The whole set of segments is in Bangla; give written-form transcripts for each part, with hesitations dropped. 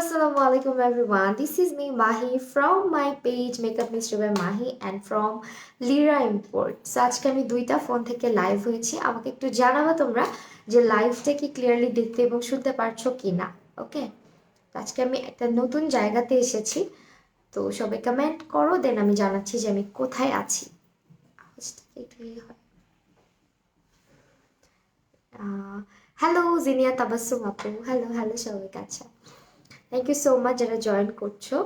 Assalamualaikum everyone. This is me Mahi from my page Makeup Mystery by Mahi and from Lira Import. So আজকে আমি দুইটা ফোন থেকে লাইভ হয়েছি। আমাকে একটু জানাবো তোমরা যে লাইভটা কি ক্লিয়ারলি দেখতে এবং শুনতে পারছো কি না। ওকে, আজকে আমি একটা নতুন জায়গাতে এসেছি, তো সবাই কমেন্ট করো, দেন আমি জানাচ্ছি যে আমি কোথায় আছি। হ্যালো জিনিয়া তাবাসসুম আপু, হ্যালো হ্যালো সবাইকে। আচ্ছা, থ্যাংক ইউ সো মাচ যারা জয়েন করছো।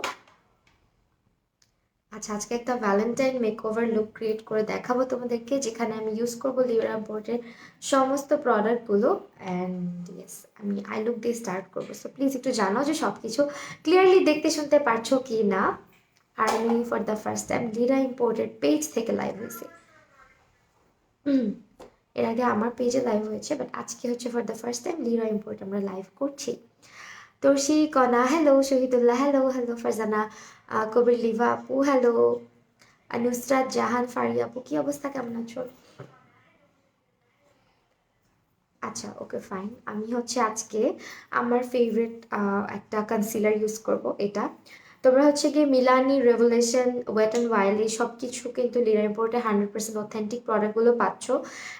আচ্ছা, আজকে একটা ভ্যালেন্টাইন মেকওভার লুক ক্রিয়েট করে দেখাবো তোমাদেরকে, যেখানে আমি ইউজ করবো লিওরা বোর্ডের সমস্ত প্রোডাক্টগুলো। অ্যান্ড ইয়েস, আমি আই লুক দিয়ে স্টার্ট করবো। সো প্লিজ একটু জানাও যে সব কিছু ক্লিয়ারলি দেখতে শুনতে পারছো কি না। আর আমি for the first time Lira imported page থেকে লাইভ হয়েছি। এর আগে আমার পেজে লাইভ হয়েছে, বাট আজকে হচ্ছে for the first time Lira import আমরা লাইভ করছি। Torshi Kona hello, Shahidullah hello, hello Farzana, Kabir Liva আপু হ্যালো, নুসরাত জাহান ফারিয়া আপু, কি অবস্থা, কেমন আছো? আচ্ছা ওকে ফাইন। আমি হচ্ছে আজকে আমার ফেভারিট একটা কনসিলার ইউজ করব। এটা তোমরা হচ্ছে গিয়ে Milani, revolution, wait and wild এই সব কিছু কিন্তু লিরা ইম্পোর্টে 100% অথেন্টিক প্রোডাক্টগুলো পাচ্ছ।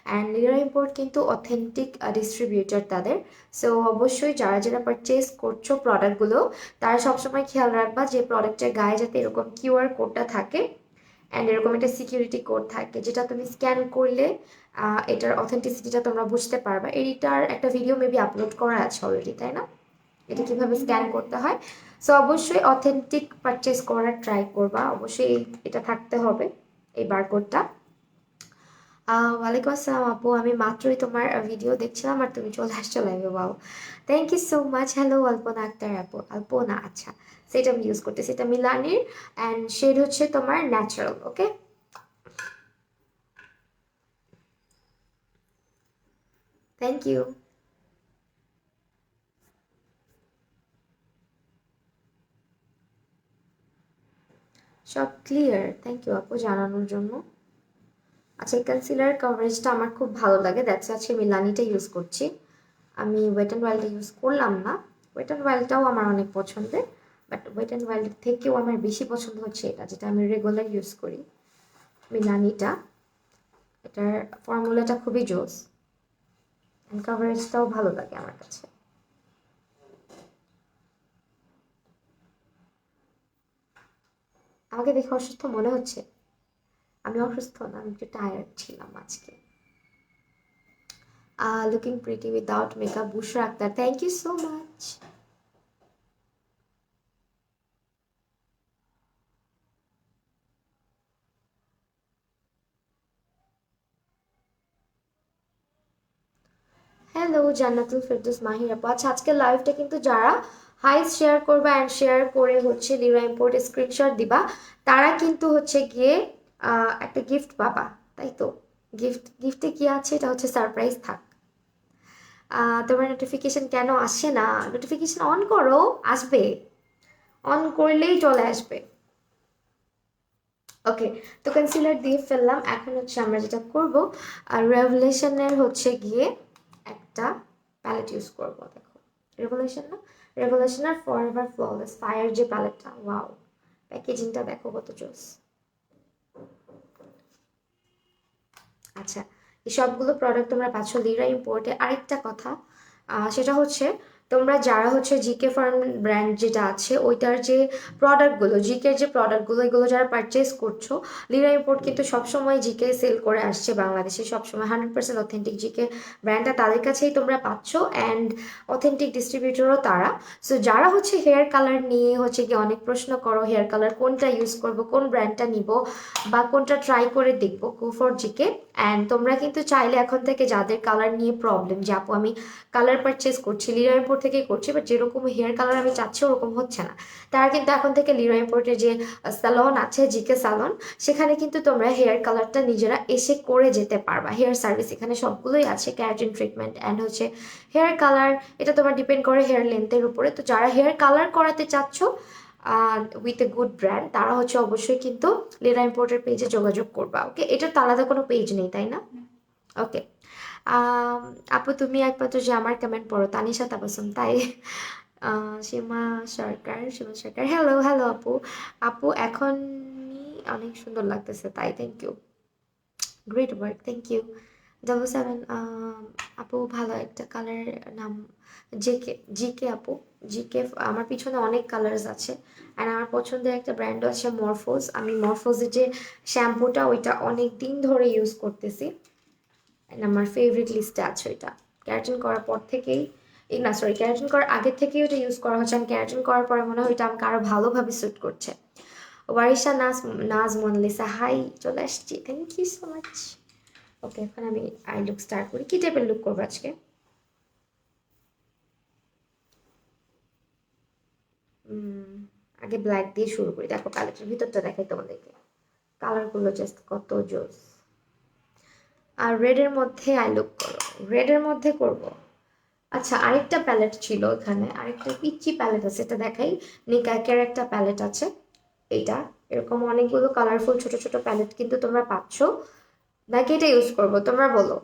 অ্যান্ড লিরা ইম্পোর্ট কিন্তু অথেন্টিক ডিস্ট্রিবিউটর তাদের। সো অবশ্যই যারা যারা পারচেস করছো প্রোডাক্টগুলো, তারা সবসময় খেয়াল রাখবা যে প্রোডাক্টের গায়ে যাতে এরকম কিউআর কোডটা থাকে অ্যান্ড এরকম একটা সিকিউরিটি কোড থাকে, যেটা তুমি স্ক্যান করলে এটার অথেন্টিসিটিটা তোমরা বুঝতে পারবা। এটার একটা ভিডিও মেবি আপলোড করা আছে অলরেডি, তাই না? এটা কিভাবে স্ক্যান করতে হয়। সো অবশ্যই অথেন্টিক পারচেস করার ট্রাই করবা, অবশ্যই এটা থাকতে হবে, এই বারকোডটা। ওয়ালাইকুম আসসালাম আপু, আমি মাত্রই তোমার ভিডিও দেখছিলাম আর তুমি চলে আসছো লাইভে। Wow, thank you so much. Hello Alpana Akter আপু, আলপনা, আচ্ছা সেটা আমি ইউজ করতেছি, এটা মিলানির অ্যান্ড শেড হচ্ছে তোমার ন্যাচারাল। Okay, thank you. সব ক্লিয়ার, থ্যাংক ইউ আপু জানানোর জন্য। আচ্ছা, এই কনসিলার কভারেজটা আমার খুব ভালো লাগে, দ্যাটস আজকে মিলানিটা ইউজ করছি। আমি ওয়েট অ্যান্ড ওয়াইল্ডটা ইউজ করলাম না। ওয়েট অ্যান্ড ওয়াইল্ডটাও আমার অনেক পছন্দের, বাট ওয়েট অ্যান্ড ওয়াইল্ডের থেকেও আমার বেশি পছন্দ হচ্ছে এটা, যেটা আমি রেগুলার ইউজ করি, মিলানিটা। এটার ফর্মুলাটা খুবই জোস অ্যান্ড কভারেজটাও ভালো লাগে আমার কাছে। আমাকে দেখে অসুস্থ মনে হচ্ছে? আমি অসুস্থ না, আমি একটু টায়ার্ড ছিলাম আজকে। Looking pretty without makeup, Bushra Akhtar. Thank you so much. Hello Jannatul Ferdous Mahir আপু। আচ্ছা, আজকে লাইভটা কিন্তু যারা হাইস শেয়ার করবা অ্যান্ড শেয়ার করে হচ্ছে লিরা ইম্পোর্ট স্ক্রিনশট দিবা, তারা কিন্তু হচ্ছে গিয়ে একটা গিফট পাবা, তাই তো? গিফটে কি আছে এটা হচ্ছে সারপ্রাইজ থাক। তোমার নোটিফিকেশন কেন আসে না? নোটিফিকেশন অন করো, আসবে, অন করলেই চলে আসবে। ওকে, তো কনসিলার দিয়ে ফেললাম। এখন হচ্ছে আমরা যেটা করব, রেভলিউশনের হচ্ছে গিয়ে একটা প্যালেট ইউজ করব। দেখো, রেভলিউশন না, রেভলিউশনের ফরএভার ফ্ললেস ফায়ার যে প্যালেটটা, ওয়াও, প্যাকেজিংটা দেখো কত জোস। আচ্ছা, এই সবগুলো প্রোডাক্ট তোমরা পাচ্ছ লিরা ইম্পোর্টে। আরেকটা কথা, সেটা হচ্ছে তোমরা যারা হচ্ছে জিকে ফার্ম ব্র্যান্ড যেটা আছে ওইটার যে প্রোডাক্টগুলো, জিকের যে প্রোডাক্টগুলো, এগুলো যারা পারচেস করছো, লিরা ইম্পোর্ট কিন্তু সবসময় জিকে সেল করে আসছে বাংলাদেশে, সবসময় 100% অথেন্টিক জিকে ব্র্যান্ডটা তাদের কাছেই তোমরা পাচ্ছ অ্যান্ড অথেন্টিক ডিস্ট্রিবিউটরও তারা। সো যারা হচ্ছে হেয়ার কালার নিয়ে হচ্ছে কি অনেক প্রশ্ন করো, হেয়ার কালার কোনটা ইউজ করব, কোন ব্র্যান্ডটা নিব বা কোনটা ট্রাই করে দেখবো, গো ফর জিকে। অ্যান্ড তোমরা কিন্তু চাইলে এখন থেকে যাদের কালার নিয়ে প্রবলেম, যে আপু আমি কালার পারচেস করছি লিরা ইম্পোর্ট থেকেই করছি, বাট যেরকম হেয়ার কালার আমি চাচ্ছি ওরকম হচ্ছে না, তারা কিন্তু এখন থেকে লিরা ইম্পোর্টের যে স্যালন আছে জিকে স্যালন, সেখানে কিন্তু তোমরা হেয়ার কালারটা নিজেরা এসে করে যেতে পারবা। হেয়ার সার্ভিস এখানে সবগুলোই আছে, ক্যারাটিন ট্রিটমেন্ট অ্যান্ড হচ্ছে হেয়ার কালার, এটা তোমার ডিপেন্ড করে হেয়ার লেন্থের উপরে। তো যারা হেয়ার কালার করাতে চাচ্ছ উইথ এ গুড ব্র্যান্ড, তারা হচ্ছে অবশ্যই কিন্তু লিরা ইম্পোর্টের পেজে যোগাযোগ করবা। ওকে, এটার তো আলাদা কোনো পেজ নেই, তাই না? ওকে, আপু তুমি একমাত্র যে আমার কমেন্ট পড়ো, তানিশা তাবাসুম, তাই? সীমা সরকার হ্যালো হ্যালো আপু। আপু এখনই অনেক সুন্দর লাগতেছে, তাই thank you, great work, thank you. 77 আপু ভালো একটা কালার নাম, জেকে, জিকে আপু, জিকে। আমার পিছনে অনেক কালার্স আছে অ্যান্ড আমার পছন্দের একটা ব্র্যান্ডও আছে মরফোজ। আমি মরফোজের যে শ্যাম্পুটা ওইটা অনেক দিন ধরে ইউজ করতেছি অ্যান্ড আমার ফেভারিট লিস্টে আছে ওইটা। ক্যারাটিন করার পর থেকেই, এই না সরি, ক্যারাটিন করার আগের থেকেই ওটা ইউজ করা হচ্ছে, আমি ক্যারাটিন করার পরে মনে হয় ওইটা আমাকে আরও ভালোভাবে স্যুট করছে। ওয়ারিশা নাজ, নাজ মনালিসা হাই, চলে আসছি, থ্যাংক ইউ সো মাচ। ওকে, এখন আমি আই লুক স্টার্ট করি। কি টাইপের লুক করবো আজকে? আগে ব্ল্যাক দিয়ে শুরু করি। দেখো কালারটার ভিতরটা দেখাই তোমাদেরকে, কালারগুলো জাস্ট কত জোস। আর রেডের মধ্যে আই লুক করো, রেডের মধ্যে করব। আচ্ছা, আরেকটা প্যালেট ছিল এখানে, আরেকটা পিচি প্যালেট আছে, এটা দেখাই। নিকাকের একটা প্যালেট আছে, এইটা। এরকম অনেকগুলো কালারফুল ছোট ছোট প্যালেট কিন্তু তোমরা পাচ্ছ, নাকি এটা ইউজ করবো তোমরা বলো,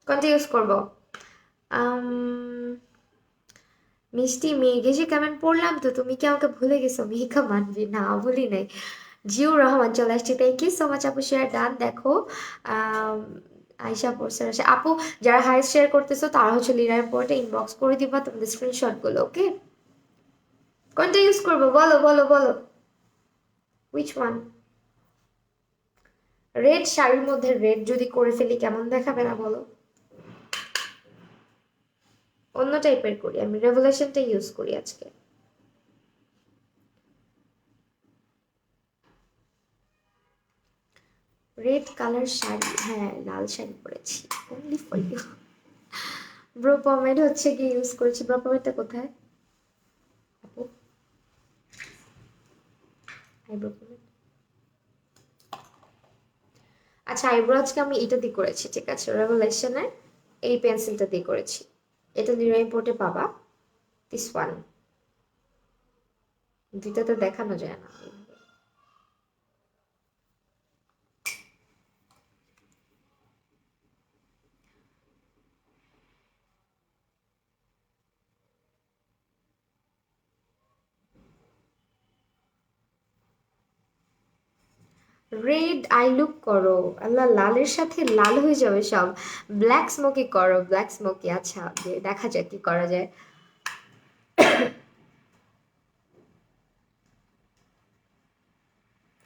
কোনটা ইউজ করবো? মিষ্টি মেঘেসে কেমন পড়লাম তো, তুমি কি আমাকে ভুলে গেছো? মেঘা মানবি না, ভুলি নাই। জিউর রহমান চলে আসছে, থ্যাংক ইউ সো মাচ আপু, শেয়ার ডান। দেখো আম, আয়শা পড়ছে আসে আপু, যারা হাইস্ট শেয়ার করতেছো তারা হচ্ছে লিরার পরে ইনবক্স করে দিবা তোমাদের স্ক্রিনশট গুলো, ওকে? কোনটা ইউজ করবো বলো বলো বলো, উইচ ওয়ান? রেড শাড়ির মধ্যে রেড যদি করে ফেলি কেমন দেখাবে না বলো? অন্য টাইপের করি, আমি রেভলিউশনটা ইউজ করি আজকে। রেড কালার শাড়ি, হ্যাঁ লাল শাড়ি পরেছি, অনলি ফর ইউ। ব্রো পমেড হচ্ছে কি ইউজ করেছি, ব্রো পমেডটা কোথায় আপু? আইব্রো পমেড, আচ্ছা আইব্রো আজকে আমি এটা দিয়ে করেছি, ঠিক আছে, রেভলিউশনের এই পেন্সিলটা দিয়ে করেছি। এটা নিরাই পোর্টে পাবা, দিস ওয়ান। দুইটা তো দেখানো যায় না। রেড আই লুক করো, আল্লাহ লালের সাথে লাল হয়ে যাবে সব। ব্ল্যাক স্মোকি করো, ব্ল্যাক স্মোকি, আচ্ছা দেখা যাক কি করা যায়।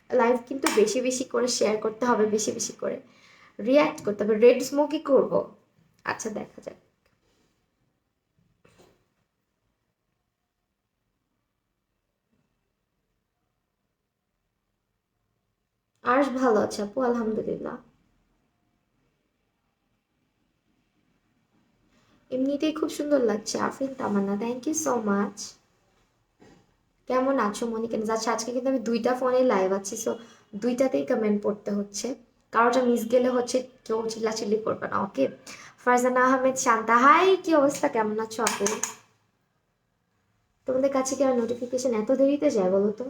লাইভ কিন্তু বেশি বেশি করে শেয়ার করতে হবে, বেশি বেশি করে রিয়্যাক্ট করতে হবে। রেড স্মোকি করব, আচ্ছা দেখা যাক। আর ভালো আছে আপু, আলহামদুলিল্লাহ। এমনিতেই খুব সুন্দর লাগছে। আফরিন তামান্না, থ্যাংক ইউ সো মাচ। কেমন আছো মনিকা? আচ্ছা আজকে কিন্তু আমি দুইটা ফোনে লাইভ আছি, সো দুইটাতেই কমেন্ট পড়তে হচ্ছে, কারোটা মিস গেলে হচ্ছে কেউ চিল্লাচিল্লি করবে না, ওকে? ফারজানা আহমেদ শান্তা, হাই, কি অবস্থা, কেমন আছো আপু? তোমাদের কাছে কি আর নোটিফিকেশন এত দেরিতে যায় বলো তো?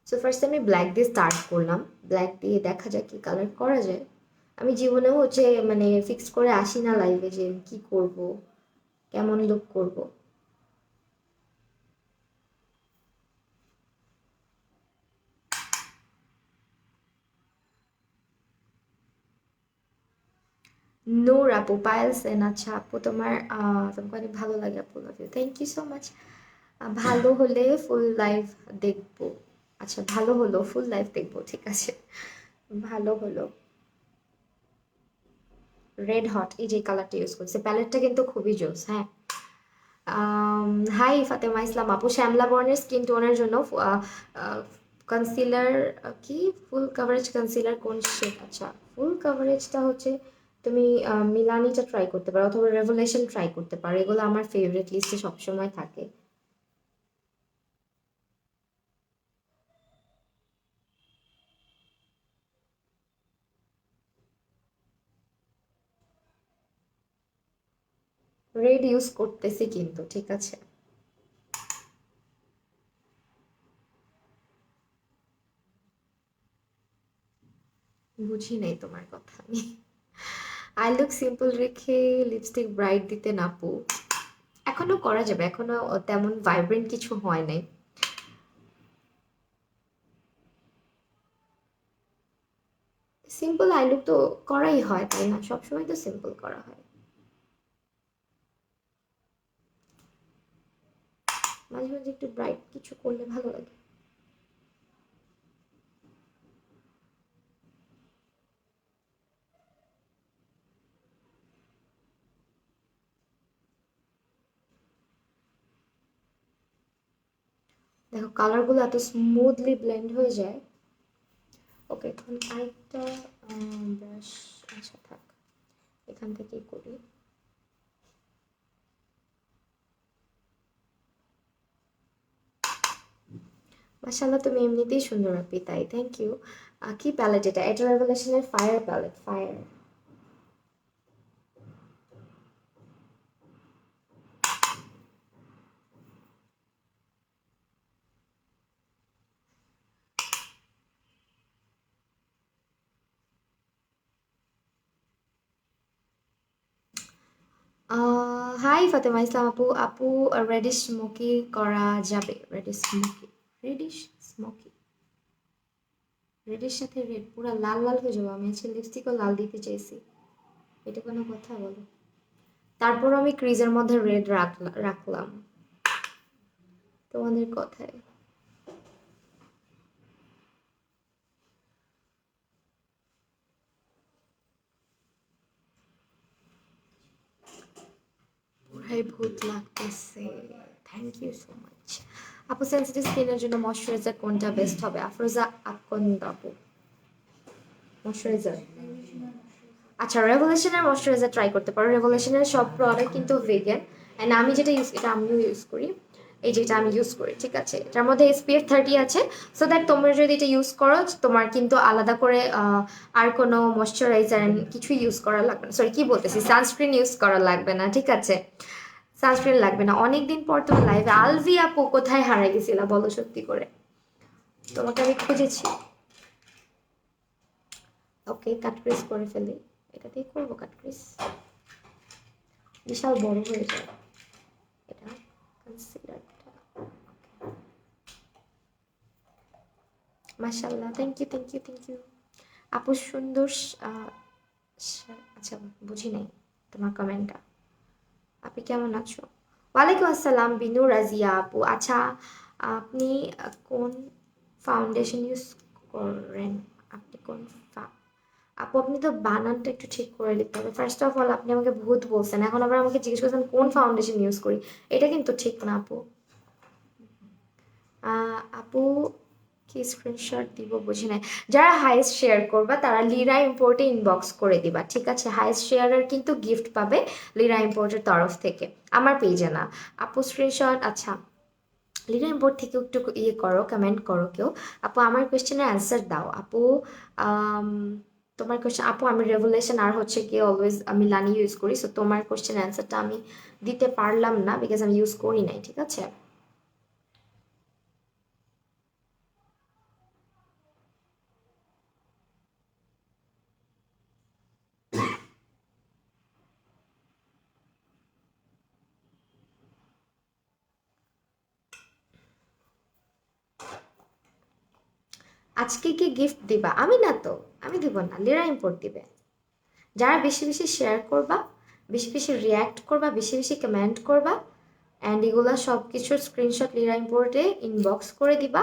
সো ফার্স্ট আমি ব্ল্যাক দিয়ে স্টার্ট করলাম, ব্ল্যাক দিয়ে দেখা যাক কি কালার করা যায়। আমি জীবনেও হচ্ছে মানে ফিক্স করে আসি না লাইভে যে কি করব, কেমন লুক করব। নূর আপু, পায়েল সেন, আচ্ছা আপু তোমার তোমাকে অনেক ভালো লাগে আপু, love you, thank you so much. ভালো হলে ফুল লাইভ দেখবো, আচ্ছা ভালো হলো ফুল লাইভ দেখবো, ঠিক আছে, ভালো হলো। রেড হট, এই যে কালারটা ইউজ করছে, প্যালেটটা কিন্তু খুবই জোস, হ্যাঁ। হাই ফাতেমা ইসলাম আপু, শ্যামলা বর্ণের স্কিন টোনের জন্য কনসিলার, কি ফুল কাভারেজ কনসিলার কোন শেড? আচ্ছা ফুল কাভারেজটা হচ্ছে তুমি মিলানিটা ট্রাই করতে পারো অথবা রেভুলেশন ট্রাই করতে পারো, এগুলো আমার ফেভারিট লিস্টে সবসময় থাকে। রেড ইউজ করতেছি কিন্তু, ঠিক আছে। বুঝি নাই তোমার কথা আমি। আই লুক সিম্পল রেখে লিপস্টিক ব্রাইট দিতে নাপু, এখনো করা যাবে, এখনো তেমন ভাইব্রেন্ট কিছু হয় নাই। সিম্পল আই লুক তো করাই হয় তাই না, সবসময় তো সিম্পল করা হয়, মাঝে মাঝে একটু ব্রাইট কিছু করলে ভালো লাগে। দেখো কালারগুলো এত স্মুথলি ব্লেন্ড হয়ে যায়। ওকে, এখন আরেকটা ব্রাশ, আচ্ছা থাক, এখান থেকেই করি। মাশাআল্লাহ, তুমি এমনিতেই সুন্দর আপি, তাই থ্যাংক ইউ। কি প্যালেট এটা? এটা রেভেলেশনের fire palette, fire. Hi Fatema Islam আপু, আপু রেডিশ স্মোকি করা যাবে? রেডিশ স্মোকি, রেডিশ স্মোকি, রেডের সাথে রেড পুরো লাল লাল হয়ে যাবো, আমি আজকে লিপস্টিকও লাল দিতে চাইছি, এটা কোনো কথা বলো? তারপর আমি ক্রিজের মধ্যে রেড রাখলাম তোমাদের কথায়। পুরাই ভূত লাগতেছে, থ্যাংক ইউ সো মাচ আপু। সেন্সিটিভ স্কিনের জন্য ময়শ্চারাইজার কোনটা বেস্ট হবে? আফরোজা আকন্দ আপু, ময়শ্চারাইজার। আচ্ছা, রেভলিউশনের ময়শ্চারাইজার ট্রাই করতে পারো, রেভলিউশনের সব প্রোডাক্ট কিন্তু ভেগান, অ্যান্ড আমি যেটা ইউজ, এটা আমিও ইউজ করি, এই যেটা আমি ইউজ করি, ঠিক আছে, এটার মধ্যে SPF 30 আছে, সো দ্যাট তোমরা যদি এটা ইউজ করো তোমার কিন্তু আলাদা করে আর কোনো ময়শ্চারাইজার কিছুই ইউজ করা লাগবে না, সরি কি বলতেছি, সানস্ক্রিন ইউজ করা লাগবে না, ঠিক আছে, সানস্ক্রিন লাগবে না। অনেকদিন পর তুমি লাইভে, আলভি আপু কোথায় হারাই গেছিলা বলো সত্যি করে, তোমাকে আমি খুঁজেছি। ওকে, কাট ক্রিস করে ফেলি, এটাতেই করবো কাট ক্রিস, বিশাল বড় হয়ে যায় এটা, কনসিলারটা। মাশাল্লাহ, thank you thank you thank you আপু, সুন্দর আচ্ছা বুঝি নাই তোমার কমেন্টটা। আপনি কেমন আছো? ওয়ালাইকুম আসসালাম বিনু রাজিয়া আপু। আচ্ছা, আপনি কোন ফাউন্ডেশন ইউজ করেন? আপনি কোন আপু, আপনি তো বানানটা একটু ঠিক করে লিখতে হবে। ফার্স্ট অফ অল আপনি আমাকে ভূত বলছেন, এখন আবার আমাকে জিজ্ঞেস করছেন কোন ফাউন্ডেশন ইউজ করি, এটা কিন্তু ঠিক না আপু। আপু কি স্ক্রিনশট দিব বুঝি নাই। যারা হাইস্ট শেয়ার করবা তারা লিরা ইম্পোর্টে ইনবক্স করে দিবা, ঠিক আছে? হাইস্ট শেয়ারের কিন্তু গিফট পাবে লিরা ইম্পোর্টের তরফ থেকে, আমার পেজে না। আপু স্ক্রিনশট, আচ্ছা লিরা ইম্পোর্ট থেকে একটু ইয়ে করো, কমেন্ট করো কেউ। আপু আমার কোয়েশ্চেনের অ্যান্সার দাও আপু। আম, তোমার কোয়েশ্চেন আপু, আমি রেভুলেশন আর হচ্ছে কি অলওয়েজ আমি লানি ইউজ করি, সো তোমার কোয়েশ্চেন অ্যান্সারটা আমি দিতে পারলাম না বিকজ আমি ইউজ করি নাই, ঠিক আছে? আজকে কি গিফট দিবা? আমি না তো, আমি দিব না, লিরা ইম্পোর্ট দিবে। যারা বেশি বেশি শেয়ার করবা, বেশি বেশি রিয়্যাক্ট করবা, বেশি বেশি কমেন্ট করবা, অ্যান্ড এগুলা সব কিছুর স্ক্রিনশট লিরা ইম্পোর্টে ইনবক্স করে দিবা,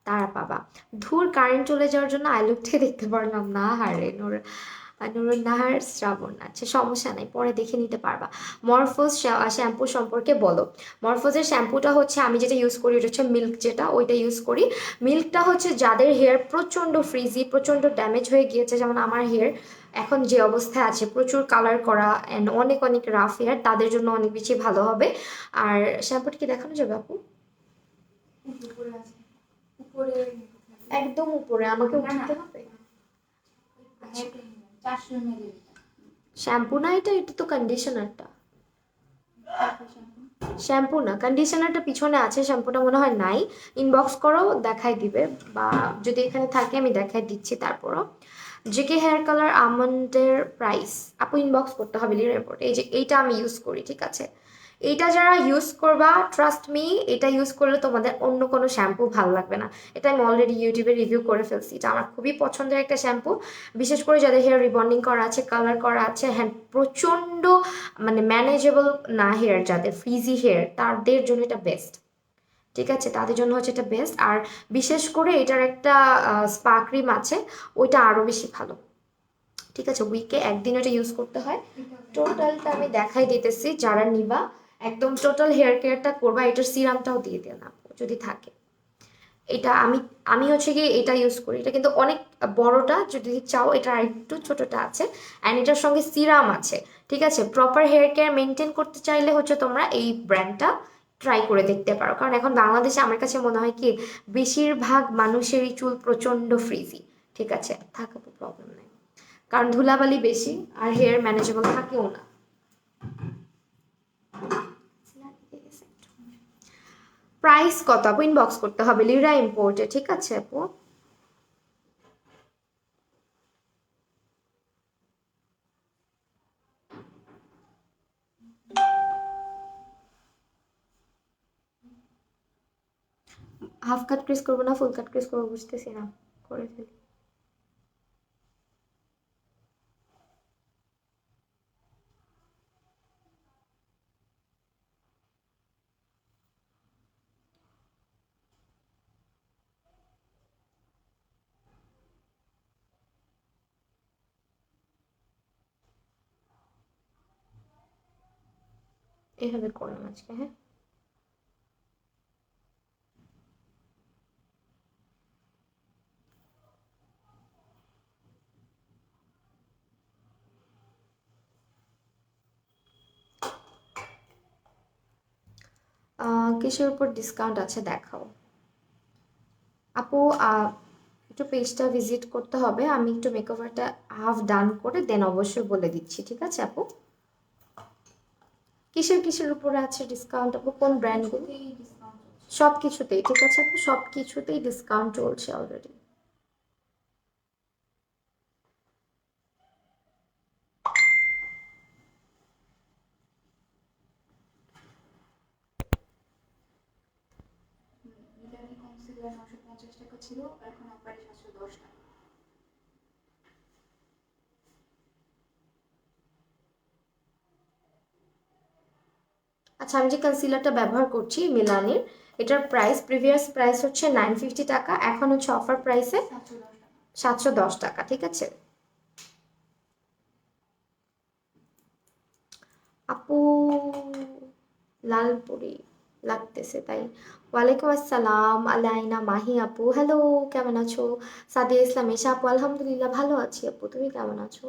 তারা পাবা। ধুর, কারেন্ট চলে যাওয়ার জন্য আইলুকটাই দেখতে পারলাম না, হারে নোর, নুরুন নাহার শ্রাবণ, আচ্ছা সমস্যা নাই, পরে দেখে নিতে পারবা। মরফোজ শ্যাম্পু সম্পর্কে বলো। মরফোজের শ্যাম্পুটা হচ্ছে আমি যেটা ইউজ করি ওটা হচ্ছে মিল্ক, যেটা ওইটা ইউজ করি। মিল্কটা হচ্ছে যাদের হেয়ার প্রচণ্ড ফ্রিজি, প্রচণ্ড ড্যামেজ হয়ে গিয়েছে, যেমন আমার হেয়ার এখন যে অবস্থায় আছে, প্রচুর কালার করা অ্যান্ড অনেক অনেক রাফ হেয়ার, তাদের জন্য অনেক বেশি ভালো হবে। আর শ্যাম্পুটা কি দেখানো যাবে আপু? একদম উপরে আমাকে উঠাতে হবে? শ্যাম্পু না এটা, এটা তো কন্ডিশনারটা। শ্যাম্পু না, কন্ডিশনারটা পিছনে আছে, শ্যাম্পুটা মনে হয় নাই। ইনবক্স করো, দেখাই দিবে, বা যদি এখানে থাকে আমি দেখাই দিচ্ছি তারপরও। জেকে হেয়ার কালার আমন্ডের প্রাইস আপু ইনবক্স করতে হবে লিরা রিপোর্ট। এই যে এইটা আমি ইউজ করি, ঠিক আছে? এইটা যারা ইউজ করবা, ট্রাস্ট মি, এটা ইউজ করলে তোমাদের অন্য কোনো শ্যাম্পু ভালো লাগবে না। এটা আমি অলরেডি ইউটিউবে রিভিউ করে ফেলছি। এটা আমার খুবই পছন্দের একটা শ্যাম্পু, বিশেষ করে যাদের হেয়ার রিবন্ডিং করা আছে, কালার করা আছে, হ্যাঁ প্রচণ্ড মানে ম্যানেজেবল না হেয়ার, যাদের ফ্রিজি হেয়ার তাদের জন্য এটা বেস্ট, ঠিক আছে? তাদের জন্য হচ্ছে এটা বেস্ট। আর বিশেষ করে এটার একটা স্পা ক্রিম আছে, ওইটা আরও বেশি ভালো, ঠিক আছে? উইকে একদিন ওটা ইউজ করতে হয়। টোটালটা আমি দেখাই দিতেছি, যারা নিবা একদম টোটাল হেয়ার কেয়ারটা করবা, এটার সিরামটাও দিয়ে দেন আপু যদি থাকে। এটা আমি আমি হচ্ছে কি এটা ইউজ করি, এটা কিন্তু অনেক বড়টা, যদি চাও এটা একটু ছোটটা আছে, অ্যান্ড এটার সঙ্গে সিরাম আছে, ঠিক আছে? প্রপার হেয়ার কেয়ার মেনটেন করতে চাইলে হচ্ছে তোমরা এই ব্র্যান্ডটা ট্রাই করে দেখতে পারো। কারণ এখন বাংলাদেশে আমার কাছে মনে হয় কি বেশিরভাগ মানুষেরই চুল প্রচণ্ড ফ্রিজি, ঠিক আছে? থাকার প্রবলেম নেই, কারণ ধুলাবালি বেশি আর হেয়ার ম্যানেজেবল থাকেও না। প্রাইস কত আপু ইনবক্স করতে হবে লিরা ইম্পোর্টে, ঠিক আছে আপু? হাফ কাট ক্রিজ করবো না ফুল কাট ক্রিজ করবো বুঝতেছি না, করে ফেলি। এভাবে করলাম আজকে, হ্যাঁ। কিসের উপর ডিসকাউন্ট আছে দেখাও আপু। একটু পেজটা ভিজিট করতে হবে, আমি একটু মেকওভারটা হাফ ডান করে দেন অবশ্যই বলে দিচ্ছি, ঠিক আছে আপু? কিসের কিসের উপরে আছে ডিসকাউন্ট আপু, কোন ব্র্যান্ডগুলো? সব কিছুতেই, ঠিক আছে আপু, সব কিছুতেই ডিসকাউন্ট চলছে অলরেডি। আচ্ছা, আমি যে কনসিলারটা ব্যবহার করছি মিলানির, এটার প্রাইস প্রিভিয়াস প্রাইস হচ্ছে 950 টাকা, এখন হচ্ছে অফার প্রাইসে 710 টাকা, ঠিক আছে আপু? লালপুরি লাগতেছে তাই। ওয়ালাইকুম আসসালাম আলাইনা মাহি আপু, হ্যালো, কেমন আছো? সাদিয়া ইসলাম এশা আপু, আলহামদুলিল্লাহ ভালো আছি আপু, তুমি কেমন আছো?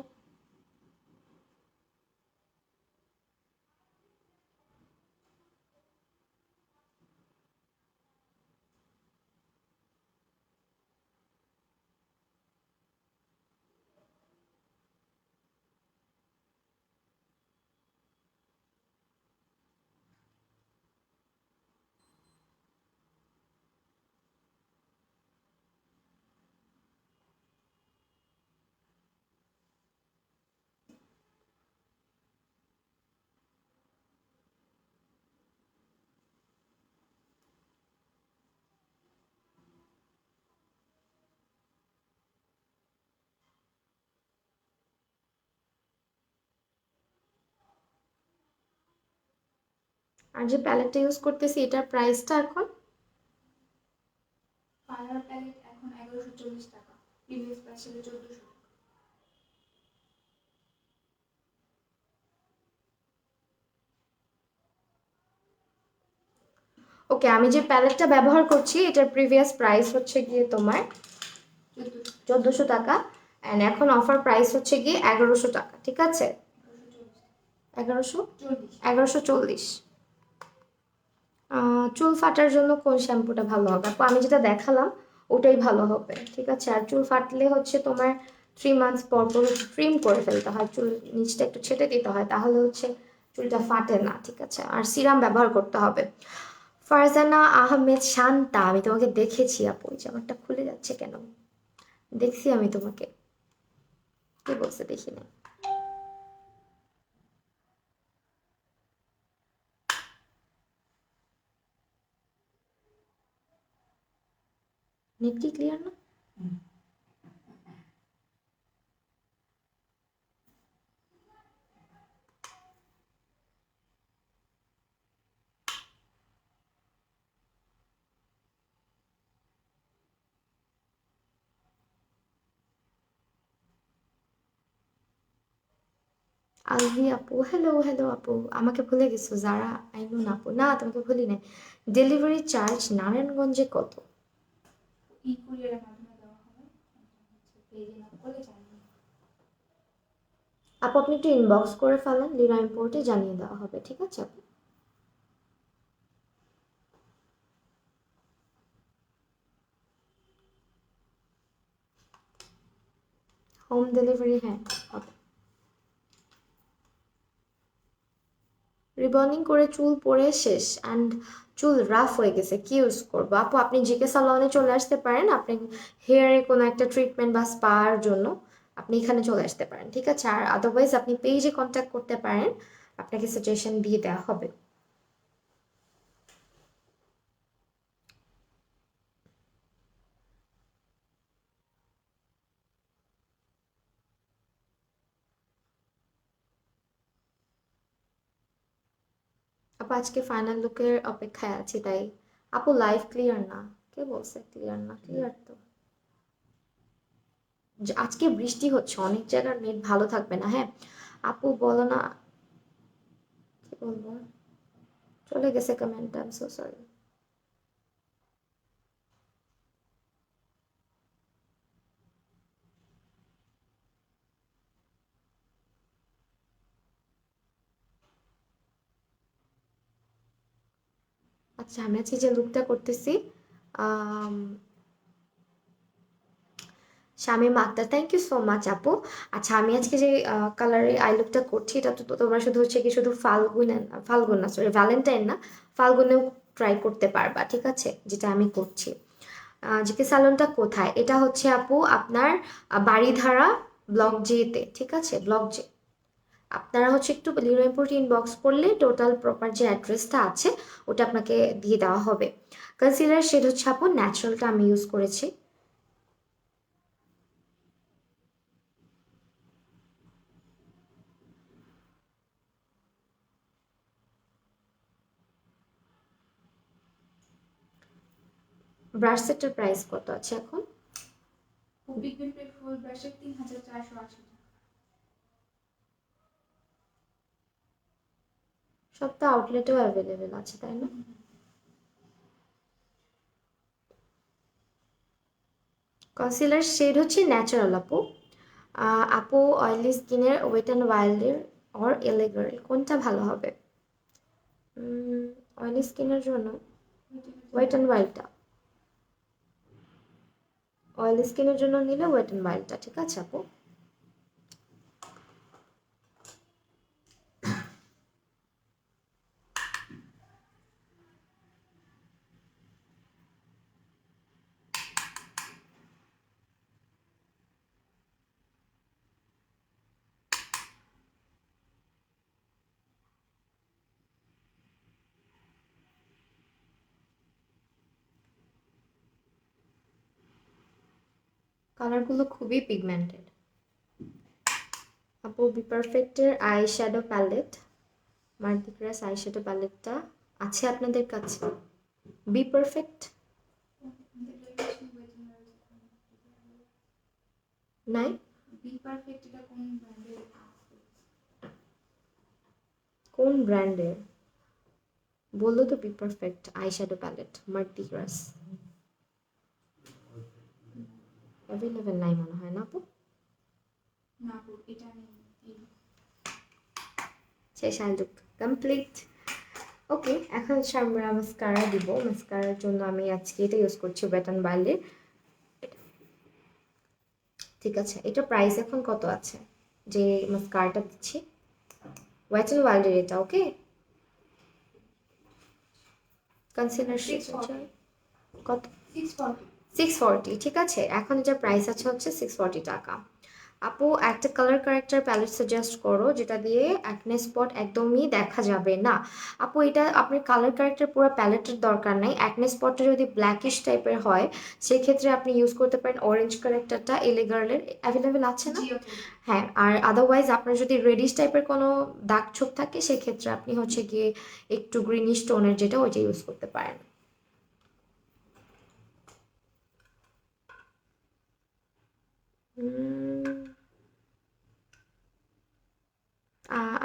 আর যে প্যালেটটা ইউজ করতেছি এটার প্রাইসটা এখন ওকে, আমি যে প্যালেটটা ব্যবহার করছি এটার প্রিভিয়াস প্রাইস হচ্ছে গিয়ে তোমার 1400 টাকা, অ্যান্ড এখন অফার প্রাইস হচ্ছে গিয়ে 1100 টাকা, ঠিক আছে? 1140। চুল ফাটার জন্য কোন শ্যাম্পুটা ভালো হবে আপু? আমি যেটা দেখালাম ওটাই ভালো হবে, ঠিক আছে? আর চুল ফাটলে হচ্ছে তোমার 3 মান্থস পর পর হচ্ছে ট্রিম করে ফেলতে হয়, চুল নিচটা একটু ছেটে দিতে হয়, তাহলে হচ্ছে চুলটা ফাটে না, ঠিক আছে? আর সিরাম ব্যবহার করতে হবে। ফারজানা আহমেদ শান্তা, আমি তোমাকে দেখেছি আপু, এই জামাটা খুলে যাচ্ছে কেন? দেখছি আমি তোমাকে। কি বলছে দেখি না। নেট কি ক্লিয়ার না? আলভি আপু, হ্যালো হ্যালো আপু, আমাকে ভুলে গেছো? যারা আইনুন আপু, না তোমাকে ভুলি নাই। ডেলিভারি চার্জ নারায়ণগঞ্জে কত? ই কুরিয়ারের মাধ্যমে দেওয়া হবে, পেজে না করলে জানি না। আপু আপনি একটু ইনবক্স করে ফেলেন, লিরা ইম্পোর্টে জানিয়ে দেওয়া হবে, ঠিক আছে আপু? হোম ডেলিভারি হ্যাঁ হবে। রিবন্ডিং করে চুল পরে শেষ অ্যান্ড চুল রাফ হয়ে গেছে, কি ইউজ করবো আপু? আপনি জিকে সালনে চলে আসতে পারেন, আপনি হেয়ারে কোনো একটা ট্রিটমেন্ট বা স্পার জন্য আপনি এখানে চলে আসতে পারেন, ঠিক আছে? আর আদারওয়াইজ আপনি পেজে কন্ট্যাক্ট করতে পারেন, আপনাকে সাজেশন দিয়ে দেওয়া হবে। আপু আজকে ফাইনাল লুকের অপেক্ষায় আছি তাই। আপু লাইভ ক্লিয়ার না, কে বলছে ক্লিয়ার না? ক্লিয়ার তো। আজকে বৃষ্টি হচ্ছে, অনেক জায়গার নেট ভালো থাকবে না, হ্যাঁ আপু বলো না। কি বলবো, চলে গেছে comment, I am so sorry. আচ্ছা আমি আজকে যে লুকটা করতেছি, আম, Shamim Akter, thank you so much আপু। আচ্ছা আমি আজকে যে কালারে আই লুকটা করছি, এটা তো তোমরা শুধু হচ্ছে কি শুধু ফাল্গুন না সরি ভ্যালেন্টাইন না, ফাল্গুনেও ট্রাই করতে পারবা, ঠিক আছে? যেটা আমি করছি। জিকে স্যালনটা কোথায়? এটা হচ্ছে আপু আপনার বাড়িধারা ব্লক জেতে, ঠিক আছে? Block J. আপনারা হচ্ছে একটু লিরাইমপুর ইনবক্স করলে টোটাল প্রপার যে অ্যাড্রেসটা আছে ওটা আপনাকে দিয়ে দেওয়া হবে। কনসিলার শেড হচ্ছে আপু ন্যাচারালটা আমি ইউজ করেছি। ব্রাশ সেটের প্রাইস কত আছে এখন? পিগমেন্ট ফুল ব্রাশের 3480 টাকা। সব তো আউটলেটেও অ্যাভেলেবেল আছে তাই না? কনসিলার শেড হচ্ছে ন্যাচারাল আপু। আপু অয়েলি স্কিনের ওয়েট অ্যান্ড ওয়াইল্ডের অর এলেগার কোনটা ভালো হবে? অয়েলি স্কিনের জন্য ওয়েট অ্যান্ড ওয়াইল্ডটা, অয়েলি স্কিনের জন্য নিলে ওয়েট অ্যান্ড ওয়াইল্ডটা, ঠিক আছে আপু? কালারগুলো খুবই পিগমেন্টেড। আপু বি পারফেক্টের আই শ্যাডো প্যালেট, মাল্টিক্রাস আই শ্যাডো প্যালেটটা আছে আপনাদের কাছে? বি পারফেক্ট নাই? বি পারফেক্ট এটা কোন ব্র্যান্ডের? কোন ব্র্যান্ডের বললো তো? B perfect eye shadow palette মাল্টিক্রাস অ্যাভেলেবেল নাই মনে হয় না আপু? না আপু এটা নেই। শেষ আই লুক কমপ্লিট। ওকে এখন হচ্ছে আমরা মাস্কারা দিব। মাস্কারার জন্য আমি আজকে এটা ইউজ করছি ওয়েট অ্যান্ড ওয়াইল্ডের, ঠিক আছে? এটা প্রাইস এখন কত আছে যে মাস্কারাটা দিচ্ছি? ওয়েট অ্যান্ড ওয়াইল্ডের এটা, ওকে? কনসিলার কত? 640। 640, ঠিক আছে? এখন এটার প্রাইস আছে হচ্ছে 640 টাকা। আপু একটা কালার কারেক্টার প্যালেট সাজেস্ট করো যেটা দিয়ে অ্যাকনে স্পট একদমই দেখা যাবে না। আপু এটা আপনার কালার কারেক্টার পুরো প্যালেটের দরকার নাই, অ্যাকনে স্পটটা যদি ব্ল্যাকিশ টাইপের হয় সেক্ষেত্রে আপনি ইউজ করতে পারেন অরেঞ্জ কারেক্টারটা, এলে গার্লের অ্যাভেলেবেল আছে না? জি আপু। হ্যাঁ, আর আদারওয়াইজ আপনার যদি রেডিশ টাইপের কোনো দাগ ছোপ থাকে সেক্ষেত্রে আপনি হচ্ছে গিয়ে একটু গ্রিনিশ টোনের যেটা ওইটা ইউজ করতে পারেন।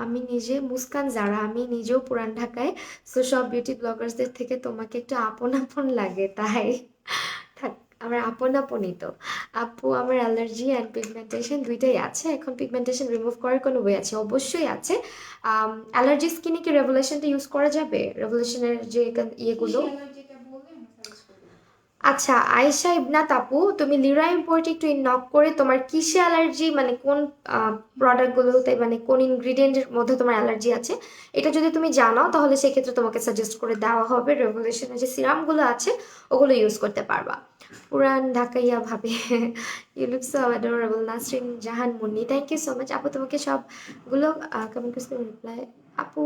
আমি নিজে মুস্কান যারা, আমি নিজেও পুরান ঢাকায়, সো সব বিউটি ব্লগার্সদের থেকে তোমাকে একটু আপন আপন লাগে তাই। থাক, আমার আপন আপনই তো। আপু আমার অ্যালার্জি অ্যান্ড পিগমেন্টেশন দুইটাই আছে, এখন পিগমেন্টেশন রিমুভ করার কোনো ওয়ে আছে? অবশ্যই আছে। অ্যালার্জি স্কিনে কি রেভলিউশনটা ইউজ করা যাবে? রেভলিউশনের যে ইয়েগুলো। কিসের অ্যালার্জিটা বললে আমি সাজেস্ট করবো। আচ্ছা আয়েশা ইবনাত আপু, তুমি লিরা ইম্পোর্ট একটু নক করে তোমার কিসে অ্যালার্জি, মানে কোন প্রোডাক্টগুলোতে, মানে কোন ইনগ্রিডিয়েন্টের মধ্যে তোমার অ্যালার্জি আছে এটা যদি তুমি জানাও তাহলে সেক্ষেত্রে তোমাকে সাজেস্ট করে দেওয়া হবে। রেভলিউশনের যে সিরামগুলো আছে ওগুলো ইউজ করতে পারবা। পুরান ঢাকাইয়া ভাবে you look so adorable. Nasrin Jahan Munni, thank you so much আপু, তোমাকে সবগুলো কমেন্ট করতে রিপ্লাই। আপু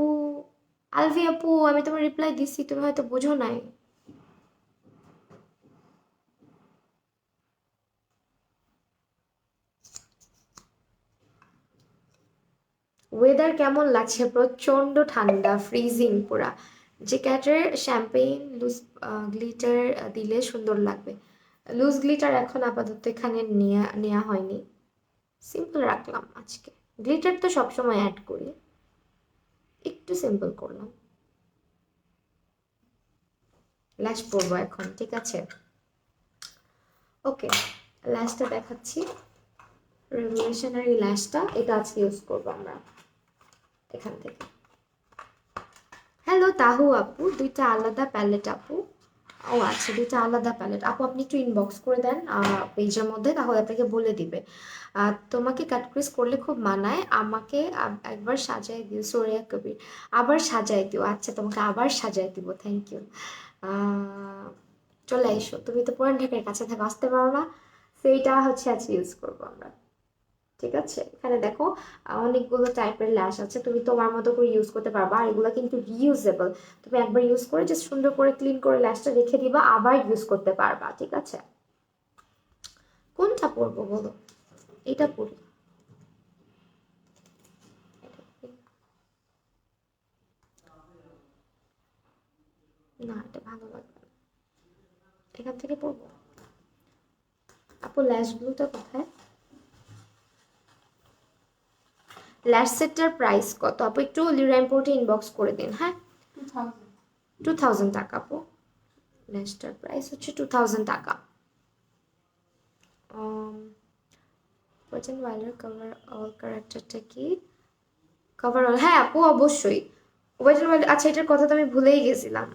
আলভি আপু, আমি তোমার রিপ্লাই দিছি, তুমি হয়তো বুঝো নাই। ওয়েদার কেমন লাগছে? প্রচন্ড ঠান্ডা, ফ্রিজিং পুরা। যে ক্যাটের শ্যাম্পেইন লুজ গ্লিটার দিলে সুন্দর লাগবে। লুজ গ্লিটার এখন আপাতত এখানে নেওয়া হয়নি, সিম্পল রাখলাম আজকে। গ্লিটার তো সবসময় অ্যাড করি, একটু সিম্পল করলাম। ল্যাশ পরবো এখন, ঠিক আছে? ওকে, ল্যাশটা দেখাচ্ছি। রেভলিউশনারি ল্যাশটা, এটা আজকে ইউজ করবো আমরা এখান থেকে। হ্যালো তাহু আপু, দুইটা আলাদা প্যালেট আপু। ও আচ্ছা, দুইটা আলাদা প্যালেট আপু, আপনি একটু ইনবক্স করে দেন পেজের মধ্যে, তাহলে আপনাকে বলে দিবে। তোমাকে কাটক্রিজ করলে খুব মানায়, আমাকে একবার সাজাই দিও। সোরিয়া কবির, আবার সাজাই দিও। আচ্ছা, তোমাকে আবার সাজাই দিব, থ্যাংক ইউ। চলে এসো, তুমি তো পুরান ঢাকার কাছে থাকো, আসতে পারো না, সেইটা হচ্ছে আজকে ইউজ করবো আমরা। ঠিক আছে, এখানে দেখো অনেকগুলো টাইপের ল্যাশ আছে, তুমি তোমার মতো করে ইউজ করতে পারবা। আর এগুলো কিন্তু রিউজেবল, তুমি একবার ইউজ করে জাস্ট সুন্দর করে ক্লিন করে ল্যাশটা রেখে দিবা, আবার ইউজ করতে পারবা। ঠিক আছে, কোনটা পরবো বলো? এটা পরি, না এটা ভালো লাগবে না, এখান থেকে পরবো। আপু ল্যাশ গ্লুটা কোথায়? ল্যাশ সেটটার প্রাইস কত আপু? একটু লিরা ইম্পোর্টে ইনবক্স করে দিন, হ্যাঁ। 2000। 2000 টাকা আপু, ল্যাশটার প্রাইস হচ্ছে 2000 টাকা। ওয়েট অ্যান্ড ওয়াইল্ডের কভার অল ক্যারেক্টারটা কি? কভার অল, হ্যাঁ আপু অবশ্যই। ওয়েট অ্যান্ড ওয়াইল্ড, আচ্ছা এটার কথা তো আমি ভুলেই গেছিলাম।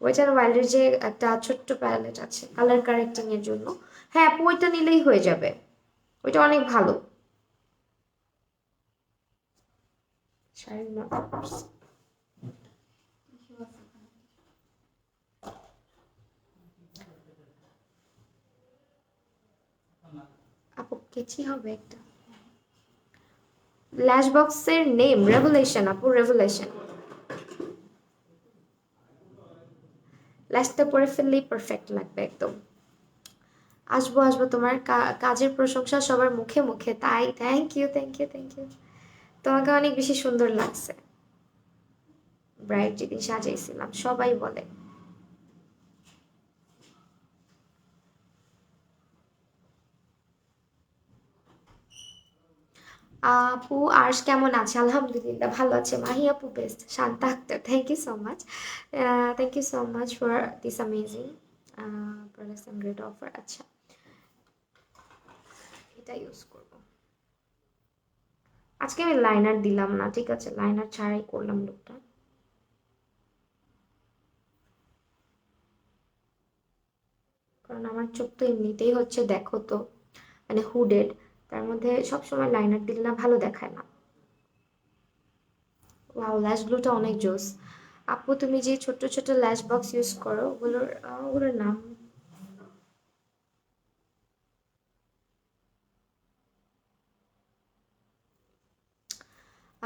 ওয়েট অ্যান্ড ওয়াইল্ডের যে একটা ছোট্ট প্যালেট আছে কালার কারেক্টিং এর জন্য, হ্যাঁ আপু ওইটা নিলেই হয়ে যাবে, ওইটা অনেক ভালো। শাড়ির মতো আপু কেচি হবে একটা। ল্যাশ বক্সের নেম রেভুলেশন আপু, রেভুলেশন। ল্যাশটা পরে ফেললেই পারফেক্ট লাগবে একদম। আসবো আসবো, তোমার কাজের প্রশংসা সবার মুখে মুখে, তাই thank you thank you thank you. তোমাকে অনেক বেশি সুন্দর লাগছে ব্রাইট যেদিন সাজাইছিলাম, সবাই বলে। আপু আর্শ কেমন আছে? আলহামদুলিল্লাহ ভালো আছে। মাহি আপু best. Shanta Akter, thank you so much, thank you so much for this amazing products and great offer. আচ্ছা এটা ইউজ করব আজকে। আমি লাইনার দিলাম না, ঠিক আছে, লাইনার ছাড়াই করলাম লুকটা। কারণ আমার চোখ তো এমনিতেই হচ্ছে দেখো তো, মানে হুডেড, তার মধ্যে সবসময় লাইনার দিলে না ভালো দেখায় না। ওয়াও, ল্যাশ গ্লুটা অনেক জোস। আপু তুমি যে ছোট ছোট ল্যাশ বক্স ইউজ করো ওগুলোর নাম?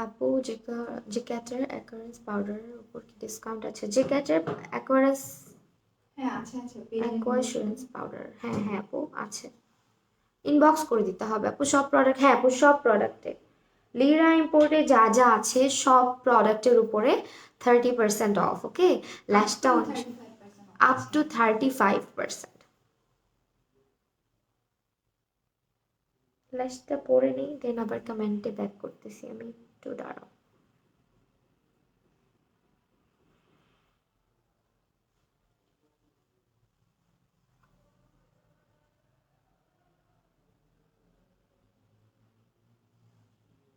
আপু জিক্যাটের অ্যাকুয়ারেন্স পাউডারের উপর কি ডিসকাউন্ট আছে? জিক্যাটের অ্যাকুয়ারেন্স হ্যাঁ আছে আছে, পেজে অ্যাকুয়ারেন্স পাউডার, হ্যাঁ হ্যাঁ আপু আছে। ইনবক্স করে দিতে হবে আপু সব প্রোডাক্ট, হ্যাঁ আপু সব প্রোডাক্টে লিরা ইম্পোর্টে যা যা আছে সব প্রোডাক্টের উপরে 30% অফ। ওকে, ল্যাশটা আপ টু 35%। ল্যাশটা পরে নিই, দেন আবার কমেন্টে ব্যাক করতেছি আমি, একটু দাঁড়াও।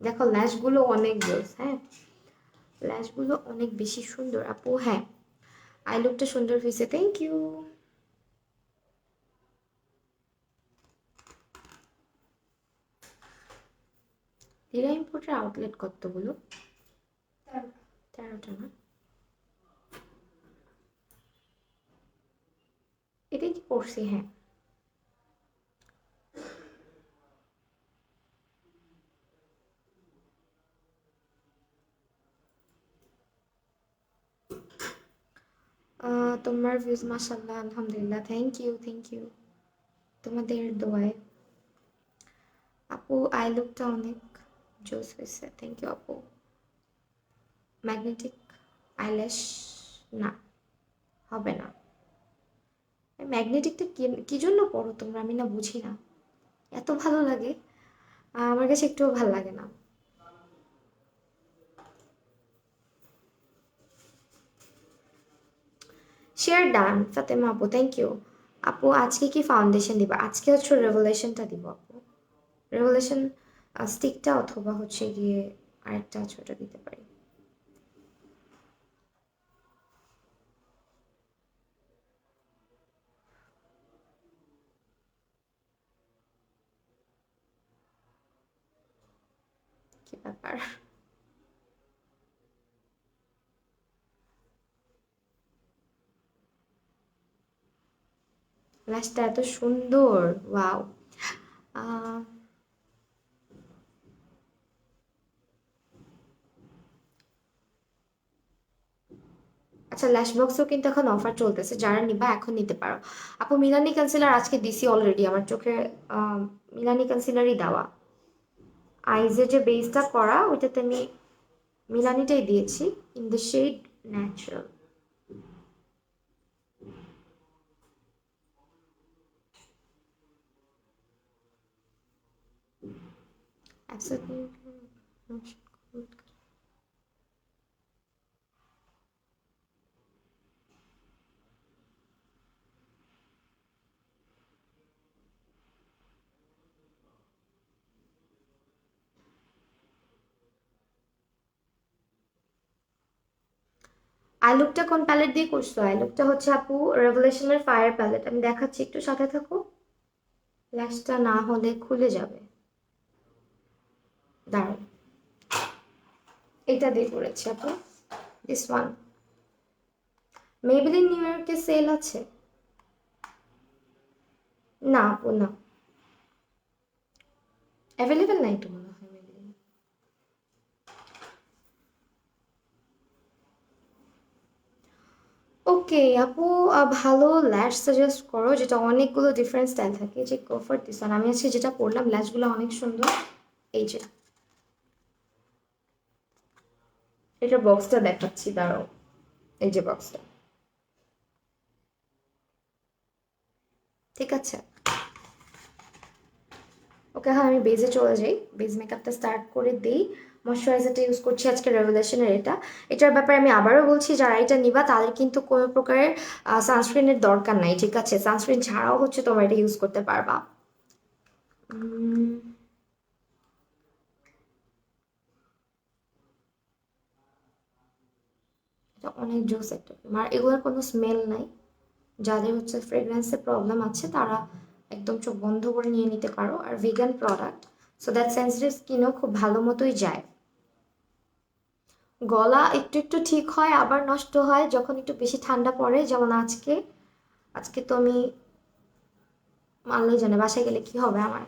দেখো ল্যাশগুলো অনেক জোস, হ্যাঁ ল্যাশগুলো অনেক বেশি সুন্দর আপু। হ্যাঁ আই লুকটা সুন্দর হয়েছে, থ্যাংক ইউ। লিরা ইম্পোর্টের আউটলেট কতগুলো? 13টা না? এটাই কি করছি? হ্যাঁ তোমার ভিউজ মাশাল্লাহ আলহামদুলিল্লাহ, থ্যাংক ইউ থ্যাংক ইউ তোমাদের দোয়ায়। আপু আই লুকটা অনেক জোস হয়েছে, থ্যাংক ইউ আপু। ম্যাগনেটিক আইল্যাশ না, হবে না। ম্যাগনেটিকটা কি কি জন্য পড়ো তোমরা, আমি না বুঝি না, এত ভালো লাগে, আমার কাছে একটুও ভালো লাগে না। শেয়ার ডান ফাতেমা আপু, থ্যাংক ইউ। আপু আজকে কি ফাউন্ডেশন দিবা? আজকে হচ্ছে রেভলিউশনটা দিব আপু, রেভলিউশন স্টিকটা, অথবা হচ্ছে গিয়ে আরেকটা ছোট দিতে পারি। কি ব্যাপার, লাস্টটা এত সুন্দর, ওয়াও। আহ, আচ্ছা ল্যাশ বক্সেও কিন্তু এখন অফার চলতেছে, যারা নিবা এখন নিতে পারো। আপু মিলানি কনসিলার আজকে দিছি অলরেডি, আমার চোখে মিলানি কনসিলারই দেওয়া। আইজের যে বেসটা করা ওইটাতে আমি মিলানিটাই দিয়েছি, in the shade natural. Eye লুকটা কোন প্যালেট দিয়ে করছো? আই লুকটা হচ্ছে আপু রেভলিউশনের ফায়ার প্যালেট, আমি দেখাচ্ছি একটু সাথে থাকো। ল্যাশটা না হলে খুলে যাবে, দাঁড়াও। এটা দিয়ে করেছি আপু, দিস ওয়ান। মেবেলিন নিউ ইয়র্কে সেল আছে? না আপু না, অ্যাভেলেবেল নাই তো মনে হয় Maybelline। ওকে আপু, ভালো ল্যাশ সাজেস্ট করো যেটা অনেকগুলো ডিফারেন্ট স্টাইল থাকে, যে কমফর্ট দিস ওয়ান। আমি আজকে যেটা পরলাম ল্যাশগুলো অনেক সুন্দর। এই যে এটার বক্সটা দেখাচ্ছি, দাঁড়াও। এই যে বক্সটা, ঠিক আছে। ওকে হ্যাঁ, আমি বেজে চলে যাই, বেজ মেকআপটা স্টার্ট করে দিই। ময়শ্চারাইজারটা ইউজ করছি আজকে রেভলিউশনের এটা। এটার ব্যাপারে আমি আবারও বলছি, যারা এটা নিবা তাদের কিন্তু কোনো প্রকারের সানস্ক্রিনের দরকার নাই, ঠিক আছে? সানস্ক্রিন ছাড়াও হচ্ছে তোমরা এটা ইউজ করতে পারবা। উম, এটা অনেক জোস একটা, আর এগুলোর কোনো স্মেল নাই। যাদের হচ্ছে ফ্রেগ্রেন্সের প্রবলেম আছে তারা একদম চোখ বন্ধ করে নিয়ে নিতে পারো, আর vegan product, so that sensitive স্কিনও খুব ভালো মতোই যায়। গলা একটু একটু ঠিক হয়, আবার নষ্ট হয় যখন একটু বেশি ঠান্ডা পড়ে, যেমন আজকে। আজকে তো আমি, আল্লাহ জানে বাসায় গেলে কি হবে আমার।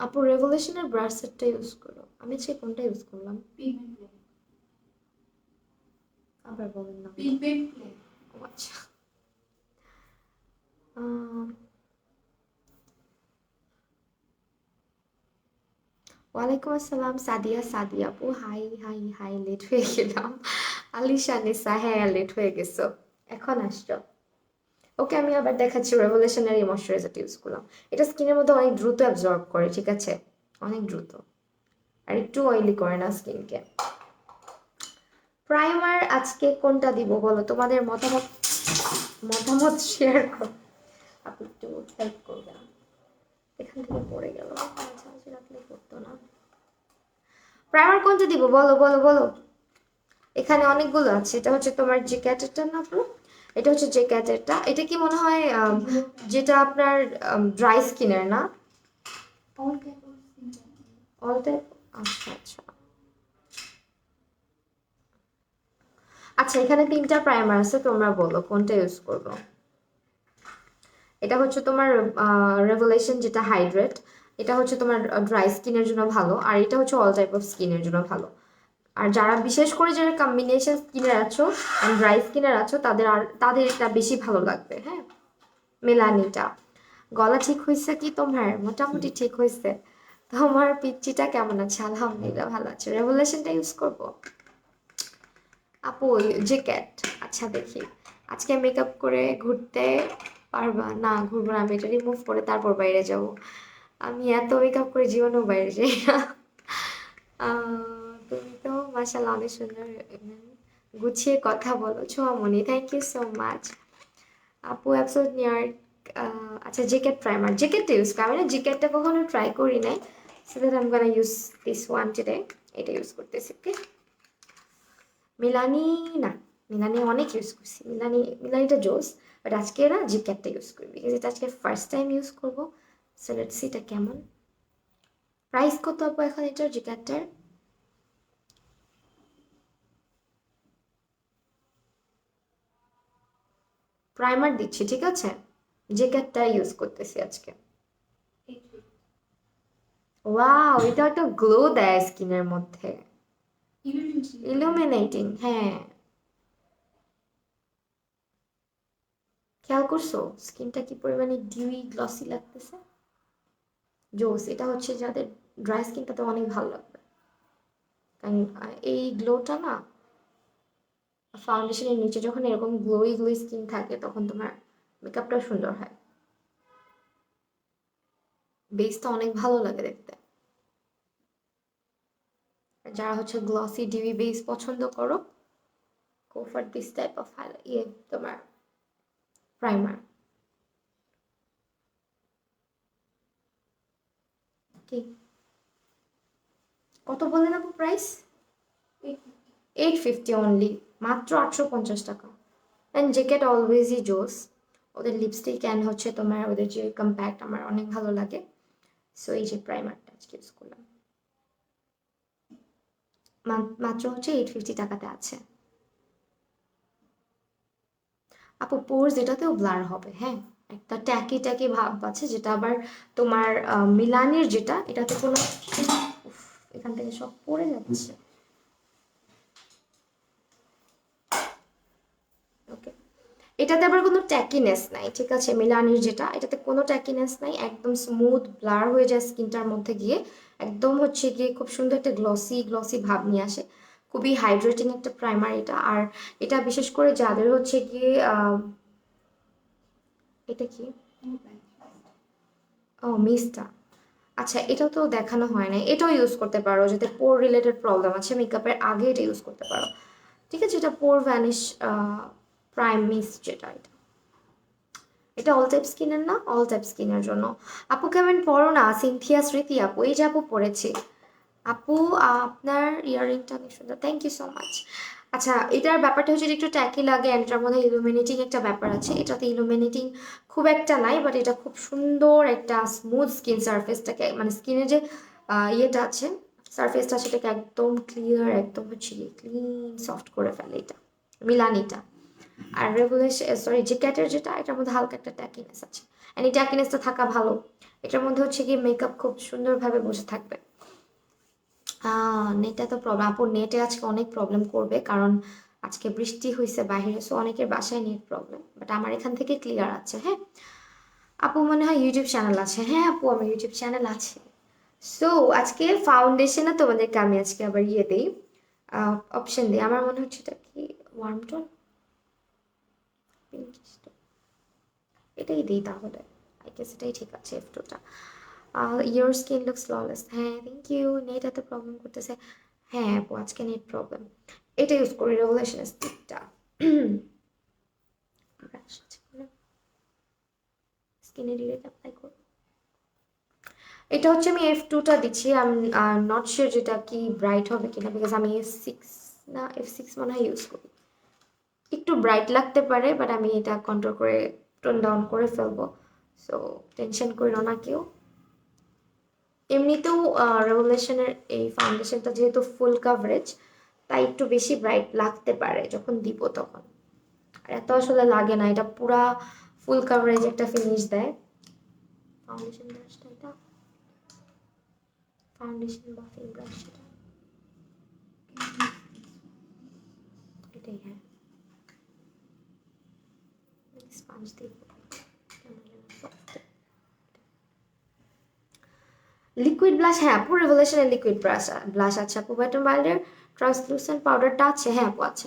আপু রেভলিউশনের ব্রাশ সেটটা ইউজ করো। আমি আজকে কোনটা ইউজ করলাম পিগমেন্ট প্লে। আবার বলেন না। Pigment play. ও আচ্ছা। আহ, ওয়ালাইকুম আসসালাম সাদিয়া, সাদিয়া আপু হাই হাই হাই, লেট হয়ে গেলাম। আলিশা নিসা, হ্যাঁ লেট হয়ে গেছো, এখন আসছো। ওকে আমি আবার দেখাচ্ছি রেভলিউশনারি ময়শ্চারাইজার ইউজ করলাম। এটা স্কিনের মধ্যে অনেক দ্রুত অ্যাবজর্ব করে, ঠিক আছে, অনেক দ্রুত, আর একটু অয়েলি করে না স্কিনকে। প্রাইমার আজকে কোনটা দিব বলো, তোমাদের মতামত মতামত শেয়ার করো। আপনি একটু হেল্প করবেন, এখান থেকে পড়ে গেল, মাঝামাঝি রাখলে পড়তো না। প্রাইমার কোনটা দিব বলো বলো বলো, এখানে অনেকগুলো আছে। এটা হচ্ছে তোমার যে ক্যাটেরটা না আপু, এটা হচ্ছে যে ক্যাটেরটা। এটা কি মনে হয় যেটা আপনার ড্রাই স্কিনের না? All type of skin. All type, আচ্ছা আচ্ছা। আচ্ছা এখানে তিনটা প্রাইমার আছে, তোমরা বলো কোনটা ইউজ করবো। এটা হচ্ছে তোমার রেভোলেশন যেটা হাইড্রেট, এটা হচ্ছে তোমার ড্রাই স্কিনের জন্য ভালো, আর এটা হচ্ছে অল টাইপ অফ স্কিনের জন্য ভালো। আর যারা বিশেষ করে যারা কম্বিনেশন স্কিনের আছো আর ড্রাই স্কিনের আছো তাদের এটা বেশি ভালো লাগবে। হ্যাঁ, মেলানিটা। গলা ঠিক হয়েছে কি তোমার? মোটামুটি ঠিক হয়েছে। তোমার পিচ্চিটা কেমন আছে? আলহামদুলিল্লাহ ভালো আছে। রেভোলেশনটা ইউজ করবো আপু, জ্যাকেট। আচ্ছা দেখি আজকে মেকআপ করে ঘুরতে পারবা? না ঘুরবো না, আমি এটা রিমুভ করে তারপর বাইরে যাব। আমি এত মেকআপ করে জীবনেও বাইরে যাই না। তুমি তো মাশাআল্লাহ অনেক সুন্দর, গুছিয়ে কথা বলো ছোঁয়ামণি, থ্যাংক ইউ সো মাচ আপু। অ্যাবসোলুট নিয়ার। আচ্ছা জ্যাকেট প্রাইমার, জ্যাকেটটা ইউজ করি আমি, না জ্যাকেটটা কখনো ট্রাই করি নাই, so that I am gonna use this one today. এটা ইউজ করতেছি। ওকে, মিলানি না, মিলানি অনেক ইউজ করছি, মিলানিটা জোস, বাট আজকে না জ্যাকেটটা ইউজ করি বিকজ এটা আজকে ফার্স্ট টাইম ইউজ করবো। সো লেটস সি এটা কেমন। প্রাইস কত আপু এখন এটার জ্যাকেটটার? প্রাইমার দিচ্ছি ঠিক আছে, জ্যাকেটটা ইউজ করতেছি আজকে। ওয়াও, এটা একটা গ্লো দেয় স্কিনের মধ্যে, ইলুমিনেটিং। হ্যাঁ, খেয়াল করছো স্কিনটা কি পরিমাণে ডিউই গ্লসি লাগতেছে? জোস। এটা হচ্ছে যাদের ড্রাই স্কিন তাতে অনেক ভালো লাগবে, কারণ এই গ্লোটা না ফাউন্ডেশনের নিচে যখন এরকম গ্লোই গ্লোই স্কিন থাকে তখন তোমার মেকআপটা সুন্দর হয়, বেসটা অনেক ভালো লাগে দেখতে। আর যারা হচ্ছে গ্লসি ডিউই বেস পছন্দ করো, go for this type of ইয়ে তোমার প্রাইমার। কি কত বললেন আপু প্রাইস? 850 অনলি, মাত্র 850 টাকা। অ্যান্ড জ্যাকেট অলওয়েজই জোস, ওদের লিপস্টিক অ্যান্ড হচ্ছে তোমার ওদের যে কম্প্যাক্ট আমার অনেক ভালো লাগে। সো এই যে প্রাইমারটা আজকে ইউজ করলাম, মাত্র হচ্ছে 850 টাকাতে আছে। আপু পোর্স এটাতেও ব্লার হবে, হ্যাঁ, একটা ট্যাকি ট্যাকি ভাব আছে, যেটা আবার তোমার মিলানির যেটা, এটাতে কোনো উফ, এখান থেকে সব পড়ে যাচ্ছে। ওকে, এটাতে আবার কোনো ট্যাকিনেস নাই, ঠিক আছে, মিলানির যেটা এটাতে কোনো ট্যাকিনেস নাই, একদম স্মুথ ব্লার হয়ে যায় স্কিনটার মধ্যে গিয়ে, একদম হচ্ছে গিয়ে খুব সুন্দর একটা গ্লসি গ্লসি ভাব নিয়ে আসে। খুবই হাইড্রেটিং একটা প্রাইমার এটা। আর এটা বিশেষ করে যাদের হচ্ছে গিয়ে এটা কি, ও মিসটা, আচ্ছা এটাও তো দেখানো হয় না, এটাও ইউজ করতে পারো যাতে পোর রিলেটেড প্রবলেম আছে, মেকআপের আগে এটা ইউজ করতে পারো, ঠিক আছে। এটা পোর ভ্যানিশ প্রাইম মিস্ট যেটা, এটা এটা অল টাইপ স্কিনের না, অল টাইপ স্কিনের জন্য। আপু কেমন পড়ো না, সিনথিয়া স্মৃতি আপু, এই যে আপু পড়েছি। আপু আপনার ইয়াররিংটা অনেক সুন্দর, থ্যাংক ইউ সো মাচ। আচ্ছা এটার ব্যাপারটা হচ্ছে যে একটু ট্যাকি লাগে, অ্যান্ড এটার মধ্যে ইলুমিনেটিং একটা ব্যাপার আছে, এটাতে ইলুমিনেটিং খুব একটা নাই, বাট এটা খুব সুন্দর একটা স্মুথ স্কিন সারফেসটাকে, মানে স্কিনের যে ইয়েটা আছে সারফেসটা, সেটাকে একদম ক্লিয়ার, একদম হচ্ছে ক্লিন সফট করে ফেলে এটা মিলানিটা। আর রেগুলেশন সরি যে ক্যাটের যেটা এটার মধ্যে হালকা একটা ট্যাকিনেস আছে, অ্যান্ড এই ট্যাকিনেসটা থাকা ভালো। এটার মধ্যে হচ্ছে কি মেকআপ খুব সুন্দরভাবে বসে থাকবে। নেটে তো প্রবলেম আপু, নেটে আজকে অনেক প্রবলেম করবে, কারণ আজকে বৃষ্টি হয়েছে বাইরে, সো অনেকের বাসায় নেট প্রবলেম, বাট আমার এখান থেকে ক্লিয়ার আছে। হ্যাঁ আপু মনে হয় ইউটিউব চ্যানেল আছে। হ্যাঁ আপু আমার ইউটিউব চ্যানেল আছে। সো আজকে ফাউন্ডেশনে তোমাদেরকে আমি আজকে আবার ইয়ে দিই, অপশন দিই। আমার মনে হচ্ছে এটা কি ওয়ার্ম টোন, পিঙ্কিশ টোন, এটাই দিই তাহলে। আই গেস এটাই ঠিক আছে, F2টা। Your skin looks flawless. হ্যাঁ থ্যাংক ইউ। নেট এত প্রবলেম করতেছে। হ্যাঁ আপু আজকে নেট প্রবলেম। এটা ইউজ করি রেভুলেশন স্টিকটা। স্কিনে ডিরেক্ট অ্যাপ্লাই করব। এটা হচ্ছে আমি F2টা দিচ্ছি। আমি নট শিওর যেটা কি ব্রাইট হবে কিনা, বিকজ আমি F6 না F6 মনে হয় ইউজ করি। একটু ব্রাইট লাগতে পারে, বাট আমি এটা কন্ট্রোল করে টোন ডাউন করে ফেলবো। সো টেনশন করো না কেউ। এমনিতেও রেভুলেশনের এই ফাউন্ডেশনটা যেহেতু ফুল কাভারেজ, তাই একটু বেশি ব্রাইট লাগতে পারে যখন দিব তখন। আর এত আসলে লাগে না, এটা পুরা ফুল কাভারেজ একটা ফিনিশ দেয়। ফাউন্ডেশন ব্রাশটা এটা, ফাউন্ডেশন বাফিং ব্রাশটা এটাই। হ্যাঁ স্পঞ্জ দিয়ে লিকুইড ব্লাশ। হ্যাঁ আপু রেভুলেশনের লিকুইড ব্লাশ আছে আপু। ওয়েট এন্ড ওয়াইল্ডের ট্রান্সলুসেন্ট পাউডারটা আছে। হ্যাঁ আপু আছে।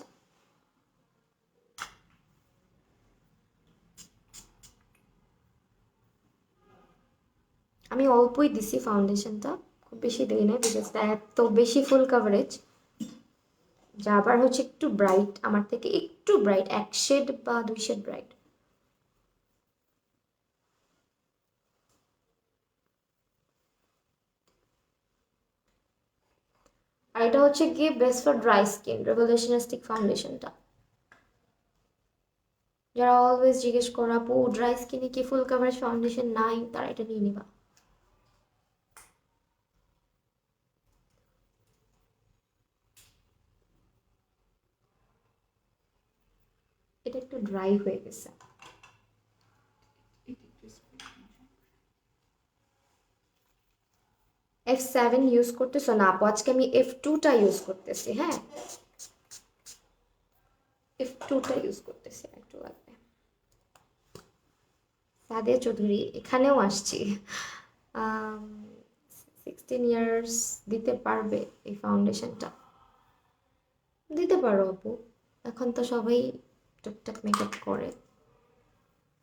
আমি অল্পই দিছি ফাউন্ডেশনটা, খুব বেশি দিই না, বিকজ এত বেশি ফুল কাভারেজ। যা আবার হচ্ছে একটু ব্রাইট, আমার থেকে একটু ব্রাইট, 1 শেড বা 2 শেড ব্রাইট। আর এটা হচ্ছে গিয়ে best for dry skin, Revolution stick ফাউন্ডেশনটা। যারা অলওয়েজ জিজ্ঞেস করো আপু ড্রাই স্কিনে কি ফুল কাভারেজ ফাউন্ডেশন নাই, তারা এটা নিয়ে নিবা। এটা একটু ড্রাই হয়ে গেছে। F7 ইউজ করতেছো না আপু? আজকে আমি F2টা ইউজ করতেছি। হ্যাঁ F2টা ইউজ করতেছি, একটু লাগবে। সাদিয়া চৌধুরী এখানেও আসছি। 16 ইয়ার্স দিতে পারবে এই ফাউন্ডেশনটা? দিতে পারো আপু, এখন তো সবাই টুকটাক মেকআপ করে।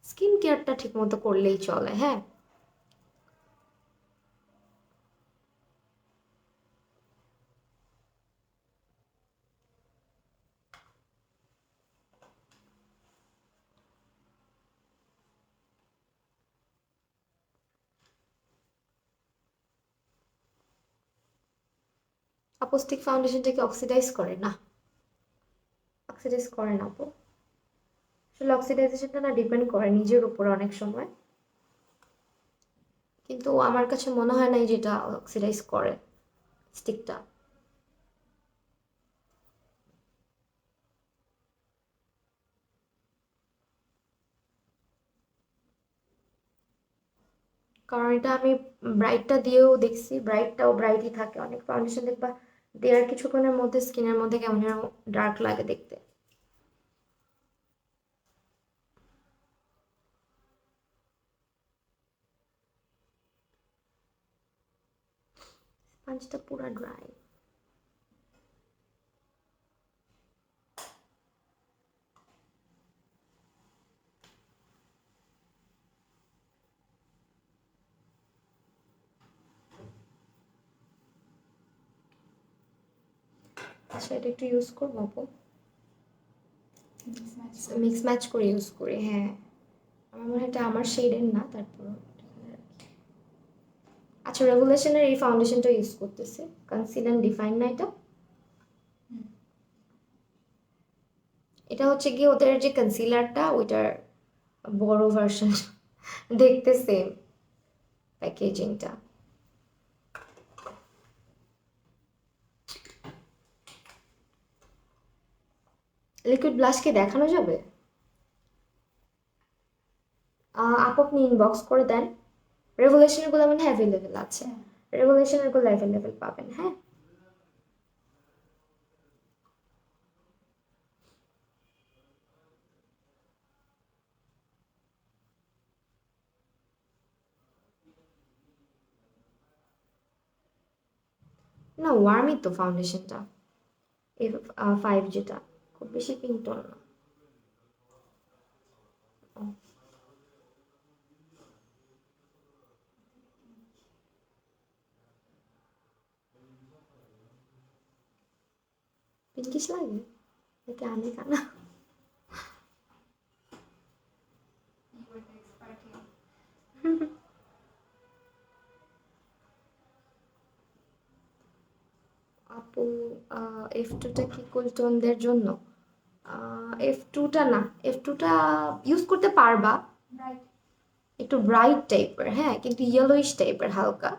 স্কিন কেয়ারটা ঠিক মতো করলেই চলে। হ্যাঁ আপু স্টিক ফাউন্ডেশনটা কি অক্সিডাইজ করে? না অক্সিডাইজ করে না আপু। আসলে অক্সিডাইজেশনটা না ডিপেন্ড করে নিজের উপর অনেক সময়, কিন্তু আমার কাছে মনে হয় না যেটা অক্সিডাইজ করে স্টিকটা। কারণ এটা আমি ব্রাইটটা দিয়েও দেখছি, ব্রাইটটাও ব্রাইটই থাকে। অনেক ফাউন্ডেশন দেখবা দেওয়ার কিছুক্ষণের মধ্যে স্কিনের মধ্যে কেমন যেন ডার্ক লাগে দেখতে। স্পঞ্জটা পুরো ড্রাই। আচ্ছা এটা একটু ইউজ করবো আপু, মিক্স ম্যাচ করে ইউজ করি। হ্যাঁ আমার মনে হয় এটা আমার শেডের না, তারপর আচ্ছা রেগুলেশনের এই ফাউন্ডেশনটা ইউজ করতেছে, কনসিল অ্যান্ড ডিফাইন না এটা? এটা হচ্ছে গিয়ে ওদের যে কনসিলারটা ওইটার বড় ভার্সন, দেখতে সেম প্যাকেজিংটা। লিকুইড ব্লাশ কি দেখানো যাবে? ইনবক্স করে দেন। রেভলিউশনেরগুলো মানে অ্যাভেলেবেল আছে, রেভলিউশনেরগুলো অ্যাভেলেবেল পাবেন। হ্যাঁ, না ওয়ার্মই তো ফাউন্ডেশনটা, F5 যেটা, খুব বেশি পিঙ্ক টোন না। পিঙ্কিশ লাগে নাকি আমি কানা? আপু F2টা কি কুল টোনদের জন্য? F2টা না, F2টা ইউজ করতে পারবা, রাইট। একটু ব্রাইট টাইপের, হ্যাঁ, কিন্তু ইয়েলোইশ টাইপের হালকা।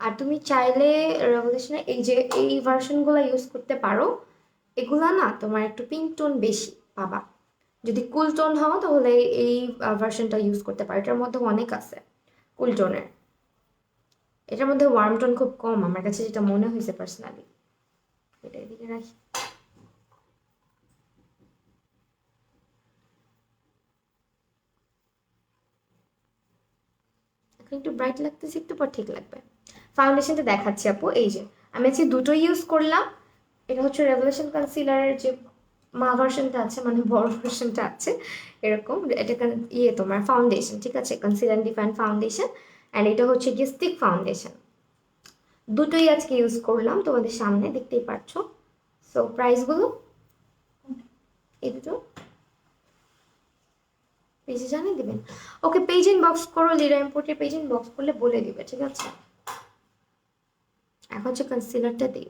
আর তুমি চাইলে রেভলিউশনের এই যে এই ভার্সনগুলো ইউজ করতে পারো, এগুলা না তোমার একটু পিঙ্ক টোন বেশি পাবা। যদি কুল টোন হও তাহলে এই ভার্সনটা ইউজ করতে পারো, এটার মধ্যে অনেক আছে কুল টোনের, এটার মধ্যে ওয়ার্ম টোন খুব কম আমার কাছে যেটা মনে হয়েছে পার্সোনালি। এটা এদিকে রাখি। এখন একটু ব্রাইট লাগতেছে, একটু পর ঠিক লাগবে। ফাউন্ডেশনটা দেখাচ্ছি আপু, এই যে আমি আজকে দুটো ইউজ করলাম। এটা হচ্ছে রেভলিউশন কনসিলারের যে মা ভার্সনটা আছে, মানে বড় ভার্সনটা আছে এরকম, এটা ইয়ে তোমার ফাউন্ডেশন, ঠিক আছে, কনসিলার ডিফাইন ফাউন্ডেশন। অ্যান্ড এটা হচ্ছে কি স্টিক ফাউন্ডেশন। দুটোই আজকে ইউজ করলাম তোমাদের সামনে, দেখতেই পাচ্ছো। সো প্রাইসগুলো এই দুটো পেজে জানিয়ে দিবেন। ওকে, পেজ ইনবক্স করো, লিরা ইম্পোর্টের পেজ ইনবক্স করলে বলে দিবে, ঠিক আছে। এখন হচ্ছে কনসিলারটা দিই।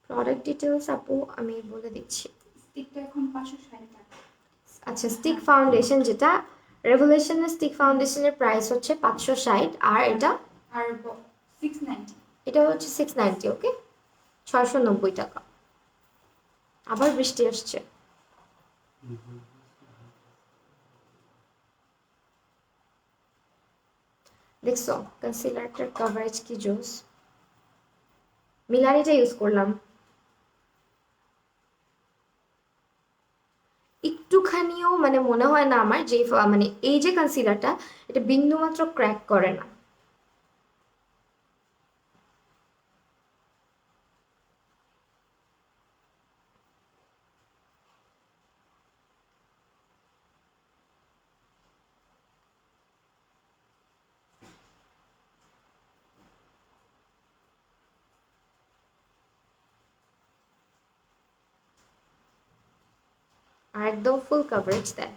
প্রোডাক্ট ডিটেলস আপু আমি বলে দিচ্ছি। স্টিকটা এখন 560 টাকা। আচ্ছা, স্টিক ফাউন্ডেশন যেটা, রেভলিউশনের স্টিক ফাউন্ডেশনের প্রাইস হচ্ছে 560, আর এটা আর 690। এটা হচ্ছে 690। ওকে, 690 টাকা। আবার বৃষ্টি আসছে। দেখছো কনসিলারটার কভারেজ কি জোস। মিলারিটা ইউজ করলাম, একটুখানিও মানে মনে হয় না আমার যে মানে এই যে কনসিলারটা, এটা বিন্দু মাত্র ক্র্যাক করে না। আর একদম ফুল কভারেজ দেয়।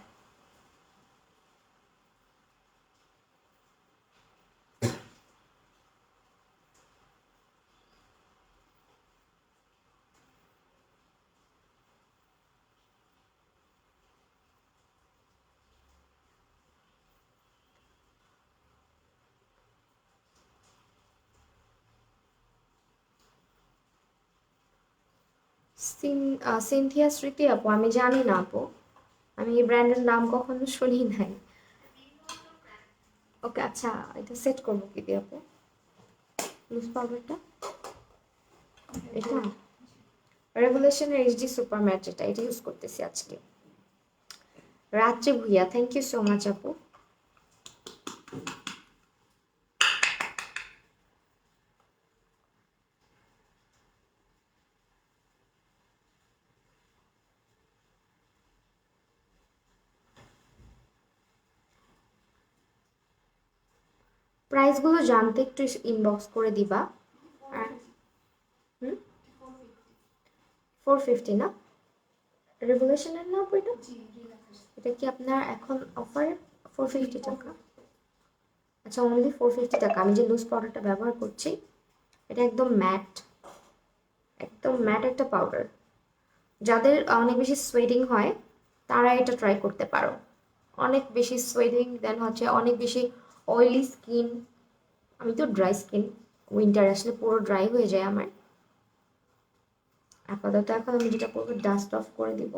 সিনথিয়া স্মৃতি আপু, আমি জানি না আপু, আমি এই ব্র্যান্ডের নাম কখনো শুনি নাই। ওকে আচ্ছা, এটা সেট করবো কি দিয়ে আপু, লুজ পাউডারটা? এটা রেভলিউশনের এইচডি সুপার ম্যাট, যেটা এটা ইউজ করতেছি আজকে। Ratri Bhuiyan, thank you so much আপু। প্রাইসগুলো জানতে একটু ইনবক্স করে দিবা। আর হুম, 450 না রেভলিউশনের না আপু এটা? জি, রিল্যাক্স। এটা কি আপনার এখন অফার 450 টাকা? আচ্ছা, অনলি 450 টাকা। আমি যে লুজ পাউডারটা ব্যবহার করছি, এটা একদম ম্যাট, একদম ম্যাট একটা পাউডার। যাদের অনেক বেশি সোয়েটিং হয় তারা এটা ট্রাই করতে পারো। অনেক বেশি সোয়েটিং, দেন হচ্ছে অনেক বেশি অয়েলি স্কিন, আমি তো ড্রাই স্কিন, উইন্টার আসলে পুরো ড্রাই হয়ে যায় আমার। আপাতত এখন আমি যেটা করবো, ডাস্ট অফ করে দিব।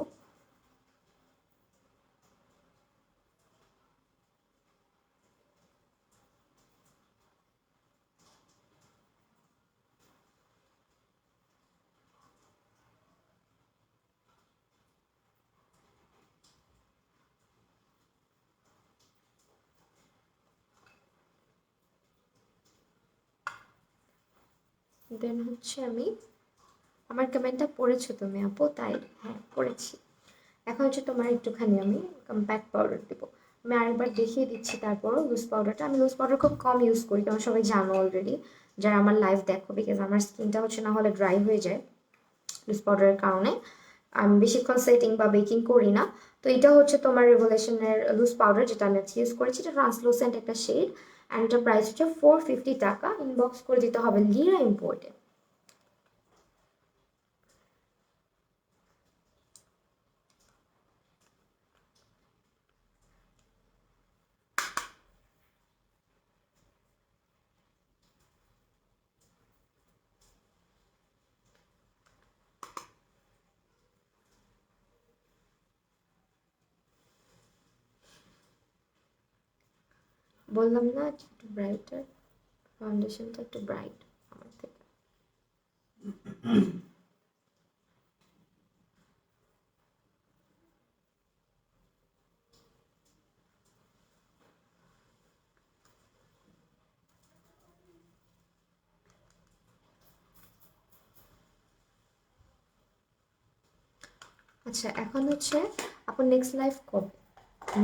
দেন হচ্ছে আমি, আমার কমেন্টটা পড়েছো তুমি আপু? তাই, হ্যাঁ পড়েছি। এখন হচ্ছে তোমার একটুখানি আমি কম্প্যাক্ট পাউডার দেবো। আমি আরেকবার দেখিয়ে দিচ্ছি, তারপরও লুজ পাউডারটা, আমি লুজ পাউডার খুব কম ইউজ করি, কারণ সবাই জানো অলরেডি যারা আমার লাইভ দেখো, বিকজ আমার স্কিনটা হচ্ছে না হলে ড্রাই হয়ে যায় লুজ পাউডারের কারণে। আমি বেশিক্ষণ সেটিং বা বেকিং করি না। তো এটা হচ্ছে তোমার রেভলিউশনের লুজ পাউডার, যেটা আমি আজকে ইউজ করেছি। এটা ট্রান্সলুসেন্ট একটা শেড, অ্যান্ড এটার প্রাইস হচ্ছে 450 টাকা। ইনবক্স করে দিতে হবে লিরা ইম্পোর্টে। বললাম না একটু ব্রাইটার, ফাউন্ডেশনটা একটু ব্রাইট আমার থেকে। আচ্ছা এখন হচ্ছে আপনার নেক্সট লাইভ কবে?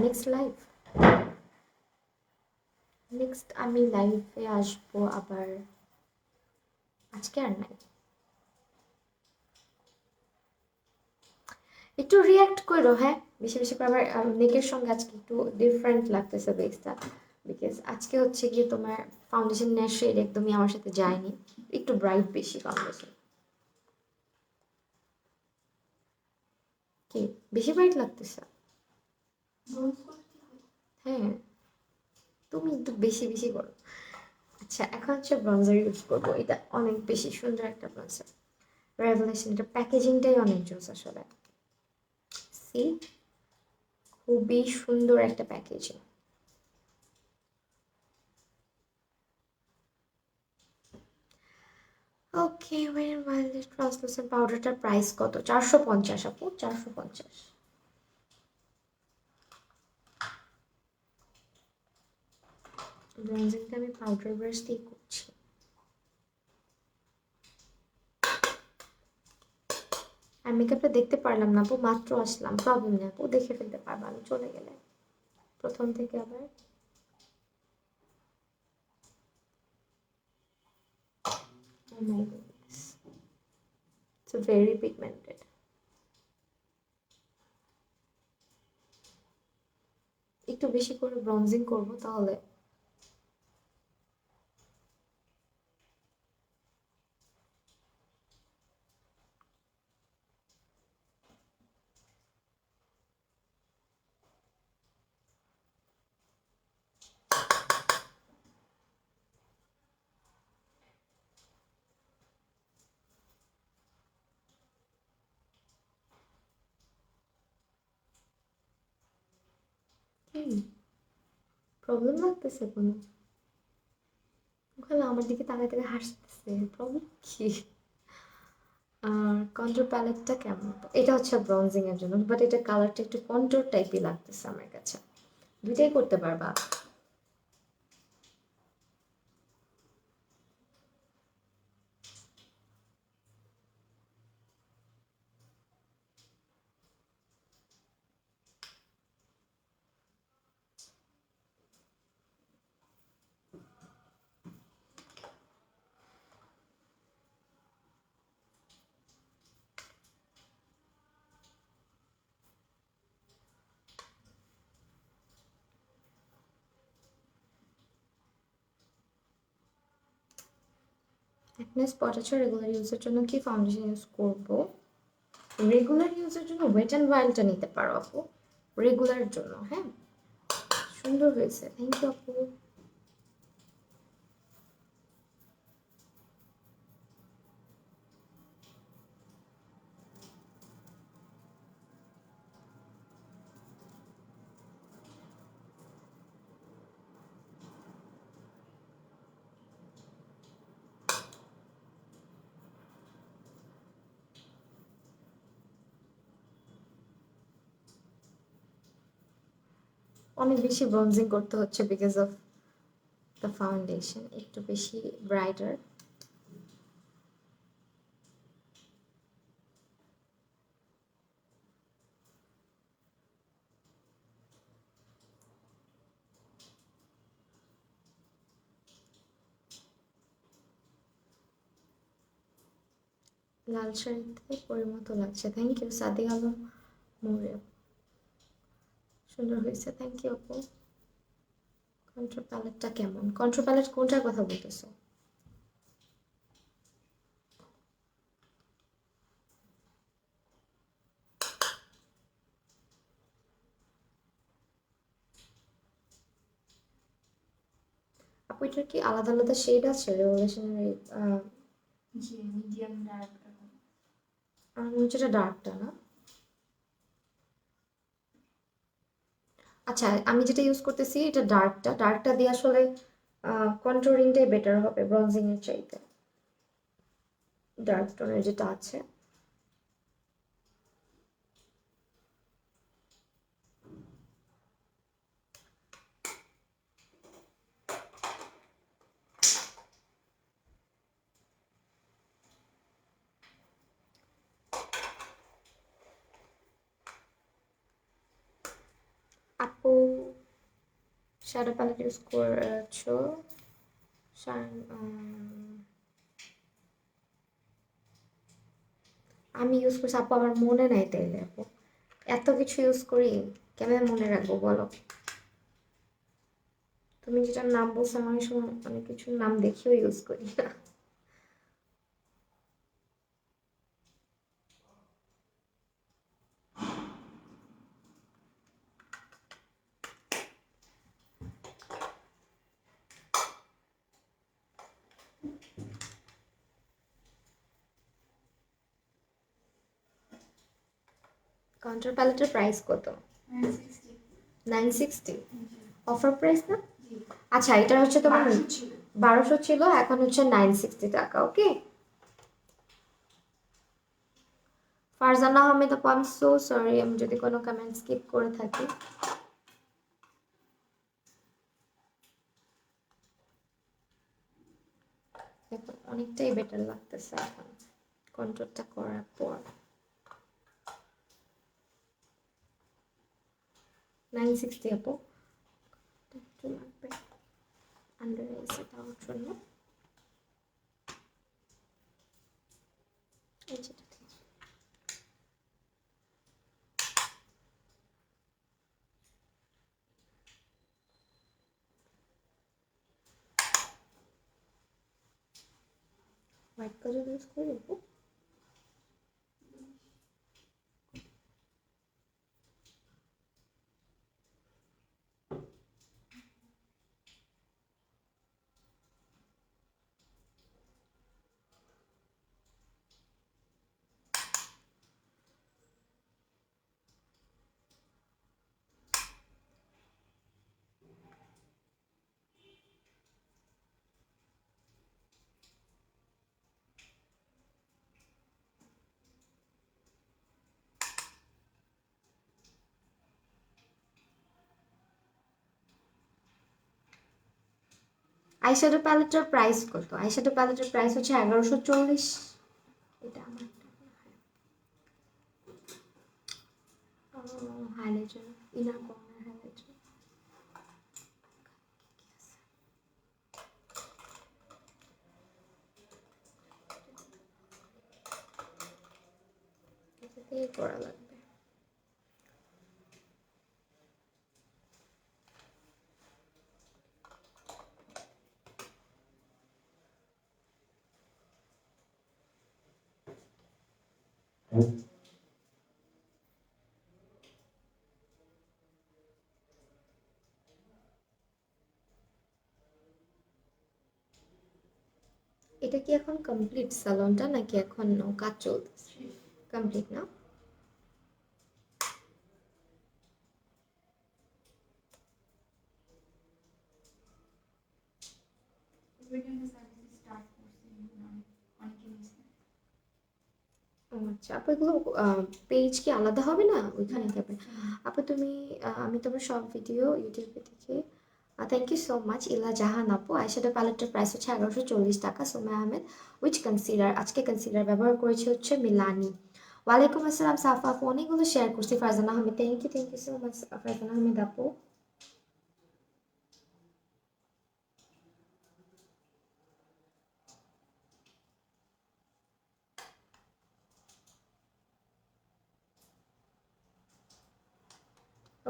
নেক্সট লাইভ, নেক্সট আমি লাইভে আসবো আবার, আজকে আর নাই। একটু রিয়াক্ট করো, হ্যাঁ বেশি বেশি করে। আমার নেকের সঙ্গে আজকে একটু ডিফারেন্ট লাগতেছে বেসটা, বিকজ আজকে হচ্ছে গিয়ে তোমার ফাউন্ডেশনের শেড একদমই আমার সাথে যায়নি, একটু ব্রাইট বেশি ফাউন্ডেশন। কি বেশি ব্রাইট লাগতেছে? ব্রোঞ্জ করলে ঠিক হয়। হ্যাঁ, তুমি একটু বেশি বেশি করো। আচ্ছা এখন হচ্ছে ব্রঞ্জার ইউজ করবো, এটা অনেক বেশি সুন্দর একটা ব্রঞ্জার, রেভলিউশন। এটা প্যাকেজিংটাই অনেক জোস আসলে। সি, খুবই সুন্দর একটা প্যাকেজিং। ওকে, ওয়ের ওয়াইল্ড ট্রান্সলুসেন্ট পাউডারটার প্রাইস কত? 450 আপু, 450। ব্রঞ্জিংটা আমি পাউডার ব্রাশ দিয়ে করছি। আর মেকআপটা দেখতে পারলাম না আপু, মাত্র আসলাম। প্রবলেম নেই আপু, দেখে ফেলতে পারবো আমি চলে গেলে, প্রথম থেকে আবার। Oh my goodness, it's very pigmented. একটু বেশি করে ব্রঞ্জিং করবো তাহলে। প্রবলেম লাগতেছে কোনো? ওখানে আমার দিকে তাকায় তাকায় হাসতেছে, প্রবলেম কি? আর কন্ট্রোল প্যালেটটা কেমন? এটা হচ্ছে ব্রঞ্জিং এর জন্য, বাট এটা কালারটা একটু কন্ট্রোল টাইপই লাগতেছে আমার কাছে। দুইটাই করতে পারবা। একনে স্পট আছে, রেগুলার ইউজের জন্য কি ফাউন্ডেশন ইউজ করবো? রেগুলার ইউজের জন্য ওয়েট অ্যান্ড ওয়াইল্ডটা নিতে পারো আপু, রেগুলার জন্য। হ্যাঁ সুন্দর হয়েছে, থ্যাংক ইউ আপু। অনেক বেশি ব্রঞ্জিং করতে হচ্ছে বিকজ অফ দ্য ফাউন্ডেশন, একটু বেশি ব্রাইটার। লাল শাড়িতে পরিমতো লাগছে, থ্যাংক ইউ সাদিক আলম মৌর্য, সুন্দর হয়েছে, থ্যাংক ইউ আপু। কন্ট্রোল প্যালেটটা কেমন? কন্ট্রোল প্যালেট কোনটার কথা বলতেছো? আপু এটার কি আলাদা আলাদা শেড আছে রেভলিউশনারি? জি মিডিয়াম ডার্ক এখন। আমার মনে হচ্ছে এটা ডার্কটা না। আচ্ছা আমি যেটা ইউজ করতেছি এটা ডার্কটা, ডার্কটা দিয়ে আসলে কন্ট্রোলিংটাই বেটার হবে ব্রঞ্জিং এর চাইতে, ডার্ক টোনের যেটা আছে। আপু শ্যাডো প্যালেট ইউজ করছো? আমি ইউজ করছি আপু, আমার মনে নাই তাইলে আপু, এত কিছু ইউজ করি কেমন মনে রাখবো বলো? তুমি যেটার নাম বলছো আমি অনেক সময় অনেক কিছুর নাম দেখিও ইউজ করি না। কন্ট্রোল প্যালেটের প্রাইস কত? 960। 960? জি অফার প্রাইস না? জি। আচ্ছা এটা হচ্ছে তোমার 1200 ছিল। 1200 ছিল, এখন হচ্ছে 960 টাকা। ওকে ফারজানা আহমেদ আপু, আই এম সো সরি আমি যদি কোনো কমেন্ট স্কিপ করে থাকি। দেখো অনেকটাই বেটার লাগতেছে এখন কন্ট্রোলটা করার পর। 960 আপু, একটু লাগবে আন্ডার আইসে দেওয়ার জন্য। এই যেটা ঠিক। হোয়াইট কালার ইউজ করি আপু? আইশ্যাডো প্যালেটের প্রাইস কত? আইশ্যাডো প্যালেটের প্রাইস হচ্ছে 1140। এটা আমার হাইলাইটার, ইনার কর্নার হাইলাইটার। এটা দিয়ে করা লাগবে। এটা কি এখন কমপ্লিট সালনটা নাকি এখন কাজ চলতেছে? কমপ্লিট না? উইকেন্ডে সার্ভিস স্টার্ট করছি, অনেকে নিছে। ও আচ্ছা আপু এগুলো পেজ কি আলাদা হবে না ওইখানে যাবে? আপু তুমি আমি তোমার সব ভিডিও ইউটিউবে দেখি। থ্যাংক ইউ সো মাচ ইলা জাহান আপু। আইশ্যাডো প্যালেটের প্রাইস হচ্ছে 1140 টাকা। Soma Ahmed which concealer? আজকে কনসিলার ব্যবহার করেছি হচ্ছে মিলানি। ওয়ালাইকুম আসসালাম সাফা আপু, অনেকগুলো শেয়ার করছি। Farzana Ahmed thank you so much Farzana Ahmed আপু।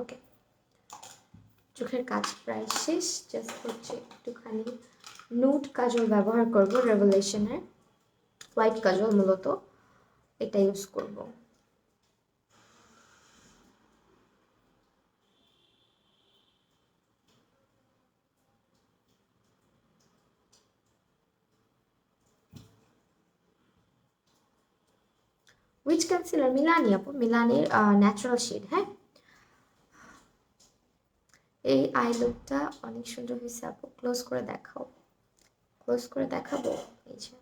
ওকে, চোখের কাজ প্রায় শেষ, জাস্ট হচ্ছে একটুখানি নুড কাজল ব্যবহার করব রেভেলেশনের, হোয়াইট কাজল মূলত এটা ইউজ করব। Which concealer? মিলানি আপু, মিলানির ন্যাচারাল শেড। হ্যাঁ, এই আই লুকটা অনেক সুন্দর হয়েছে আপু, ক্লোজ করে দেখাও। ক্লোজ করে দেখাবো, এই যে,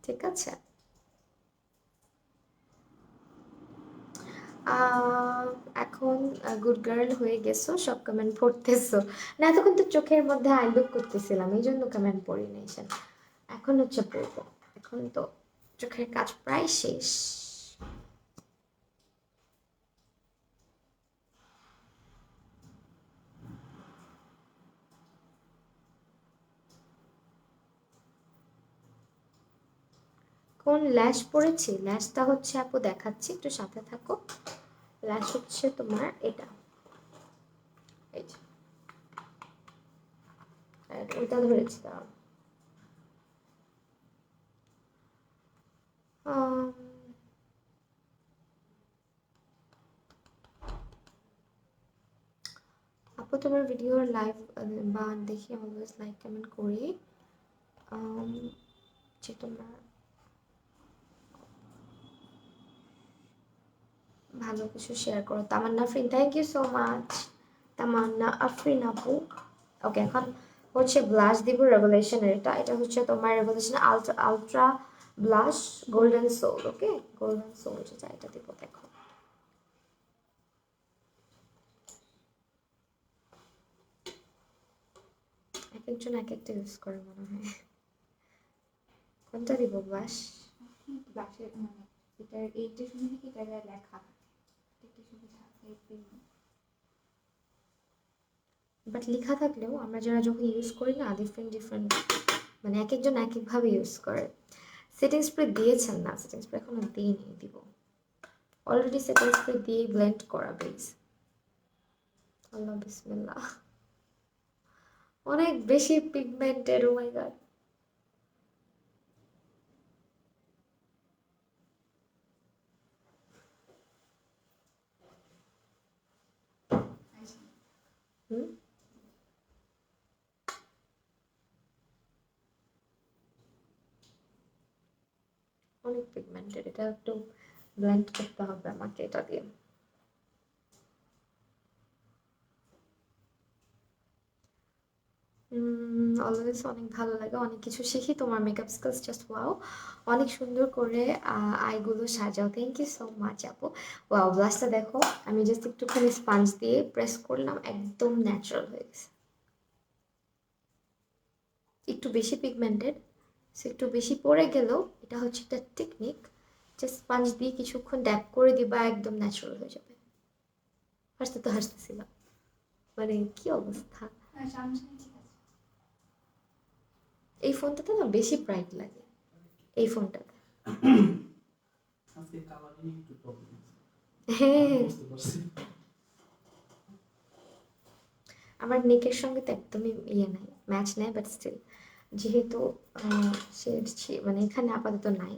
ঠিক আছে। আহ, এখন গুড গার্ল হয়ে গেছো, সব কমেন্ট পড়তেছো না? এতক্ষণ তো চোখের মধ্যে আই লুক করতেছিলাম, এই জন্য কমেন্ট পড়ি নাই। এখন হচ্ছে পড়বো, এখন তো চোখের কাজ প্রায় শেষ। কোন ল্যাশ পরেছি? ল্যাশটা হচ্ছে আপু দেখাচ্ছি, একটু সাথে থাকো। ল্যাশ হচ্ছে তোমার এটা, এই যে, ওইটা ধরেছি দাঁড়াও। আম, আপু তোমার ভিডিওর লাইভ বা দেখি অলওয়েজ লাইক কমেন্ট করি। আম, যে তোমার ভালো কিছু শেয়ার করো। Tamanna Afrin thank you so much Tamanna Afrin আপু। ওকে, এখন হচ্ছে ব্লাশ দিব রেভেলেশনের। এটা এটা হচ্ছে তোমার Revolution ultra ultra blush golden soul. Okay, golden soul যেটা, এটা দিব। দেখো, এক একজন এক একটা ইউজ করে মনে হয়। কোনটা দিব ব্লাশ? ব্লাশের মানে এটার এইটা শুনে কি এটা লেখা একটা সুবিধা আছে। বাট লেখা থাকলেও আমরা যারা যখন ইউজ করি না, ডিফারেন্ট ডিফারেন্ট, মানে এক একজন এক একভাবে ইউজ করে। সেটিং স্প্রে দিয়েছেন না? সেটিং স্প্রে এখনো দিইনি, দিব। অলরেডি সেটিং স্প্রে দিয়ে ব্লেন্ড করা বেস। আল্লাহ বিসমিল্লাহ, অনেক বেশি পিগমেন্টেড, ও মাই গড। হুম, অনেক পিগমেন্টেড, এটা একটু ব্লেন্ড করতে হবে আমাকে এটা দিয়ে। অলওয়েজ অনেক ভালো লাগে, অনেক কিছু শিখি। তোমার মেকআপ স্কিলস জাস্ট ওয়াও, অনেক সুন্দর করে আইগুলো সাজাও। থ্যাংক ইউ সো মাচ আপু। ওয়াও, ব্লাশটা দেখো, আমি জাস্ট একটুখানি স্পাঞ্জ দিয়ে প্রেস করলাম, একদম ন্যাচারাল হয়ে গেছে। একটু বেশি পিগমেন্টেড, সে একটু বেশি পড়ে গেলেও এটা হচ্ছে একটা টেকনিক, জাস্ট স্পাঞ্জ দিয়ে কিছুক্ষণ ড্যাপ করে দিবা, একদম ন্যাচারাল হয়ে যাবে। হাসতে তো হাসতেছিলাম, মানে কি অবস্থা। সামনে ঠিক আছে। এই ফোনটাতে না বেশি ব্রাইট লাগে, এই ফোনটাতে। আজকে কালারিং একটু প্রবলেম আছে। হ্যাঁ, বুঝতে পারছি। আমার নেকের সঙ্গে তো একদমই ইয়ে নাই, ম্যাচ নেই, বাট স্টিল যেহেতু শেড মানে এখানে আপাতত নাই,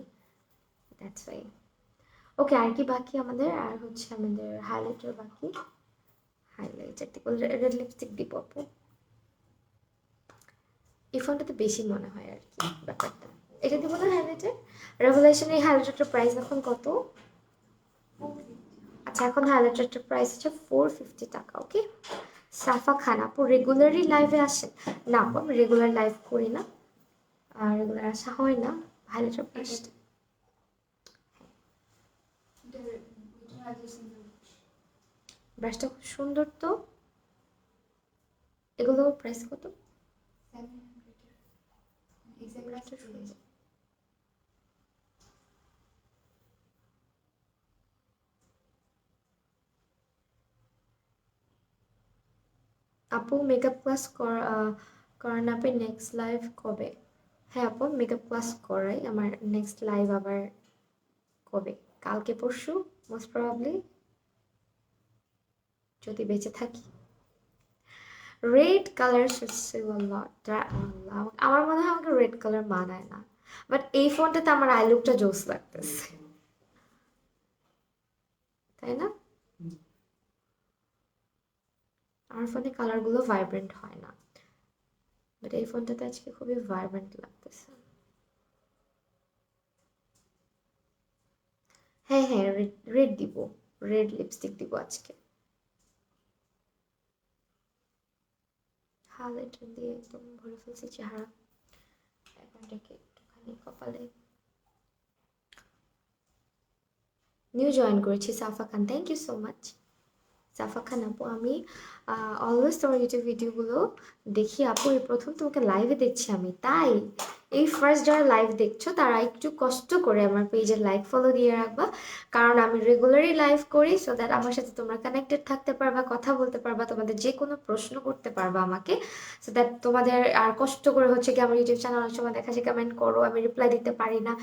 দ্যাটস ওয়াই। ওকে, আর কি বাকি আমাদের? আর হচ্ছে আমাদের হাইলাইটার বাকি। হাইলাইটার দিব, রেড লিপস্টিক দিব আপু। এই ফোনটাতে বেশি মনে হয় আর কি ব্যাপারটা। এটা দিব না হাইলাইটার? রেভেলেশন এই হাইলাইটারটার প্রাইস এখন কত? আচ্ছা, এখন হাইলাইটারটার প্রাইস হচ্ছে 450 টাকা। ওকে, সাফা খান আপু রেগুলারই লাইভে আসেন? না আপু, আমি রেগুলার লাইভ করি না, আর রেগুলার আসা হয় না। হাইলাইটার ব্রাশটা ব্রাশটা খুব সুন্দর তো। এগুলো প্রাইস কত? 700 ব্রাশটা সুন্দর। আপু মেকআপ ক্লাস করান আপনি নেক্সট লাইভ কবে? হ্যাঁ আপু মেকআপ ক্লাস করাই, আমার নেক্সট লাইভ আবার কবে? কালকে পরশু মোস্ট প্রবাবলি, যদি বেঁচে থাকি। রেড কালার আমার মনে হয় আমাকে রেড কালার মানায় না, বাট এই ফোনটাতে আমার আই লুকটা জোস লাগতেছে, তাই না? আমার ফোনে কালারগুলো ভাইব্রেন্ট হয় না, বাট এই ফোনটাতে আজকে খুবই ভাইব্রেন্ট লাগতেছে। হ্যাঁ হ্যাঁ, রেড রেড দিব, রেড লিপস্টিক দিব আজকে। হাইলাইটার দিয়ে একদম ভরে ফেলছি চেহারা। এখন এটাকে একটুখানি কপালে। নিউ জয়েন করেছি সাফা খান, থ্যাংক ইউ সো মাচ সাফা খান আপু। আমি অলওয়েজ তোমার ইউটিউব ভিডিওগুলো দেখি আপু, এই প্রথম তোমাকে লাইভে দেখছি আমি, তাই এই ফার্স্ট যারা লাইভ দেখছো তারা একটু কষ্ট করে আমার পেজের লাইক ফলো দিয়ে রাখবা, কারণ আমি রেগুলারই লাইভ করি, সো দ্যাট আমার সাথে তোমরা কানেক্টেড থাকতে পারবা, কথা বলতে পারবা, তোমাদের যে কোনো প্রশ্ন করতে পারবা আমাকে, সো দ্যাট তোমাদের আর কষ্ট করে হচ্ছে কি আমার ইউটিউব চ্যানেল অনেক সময় দেখা যায় কমেন্ট করো আমি রিপ্লাই দিতে পারি না,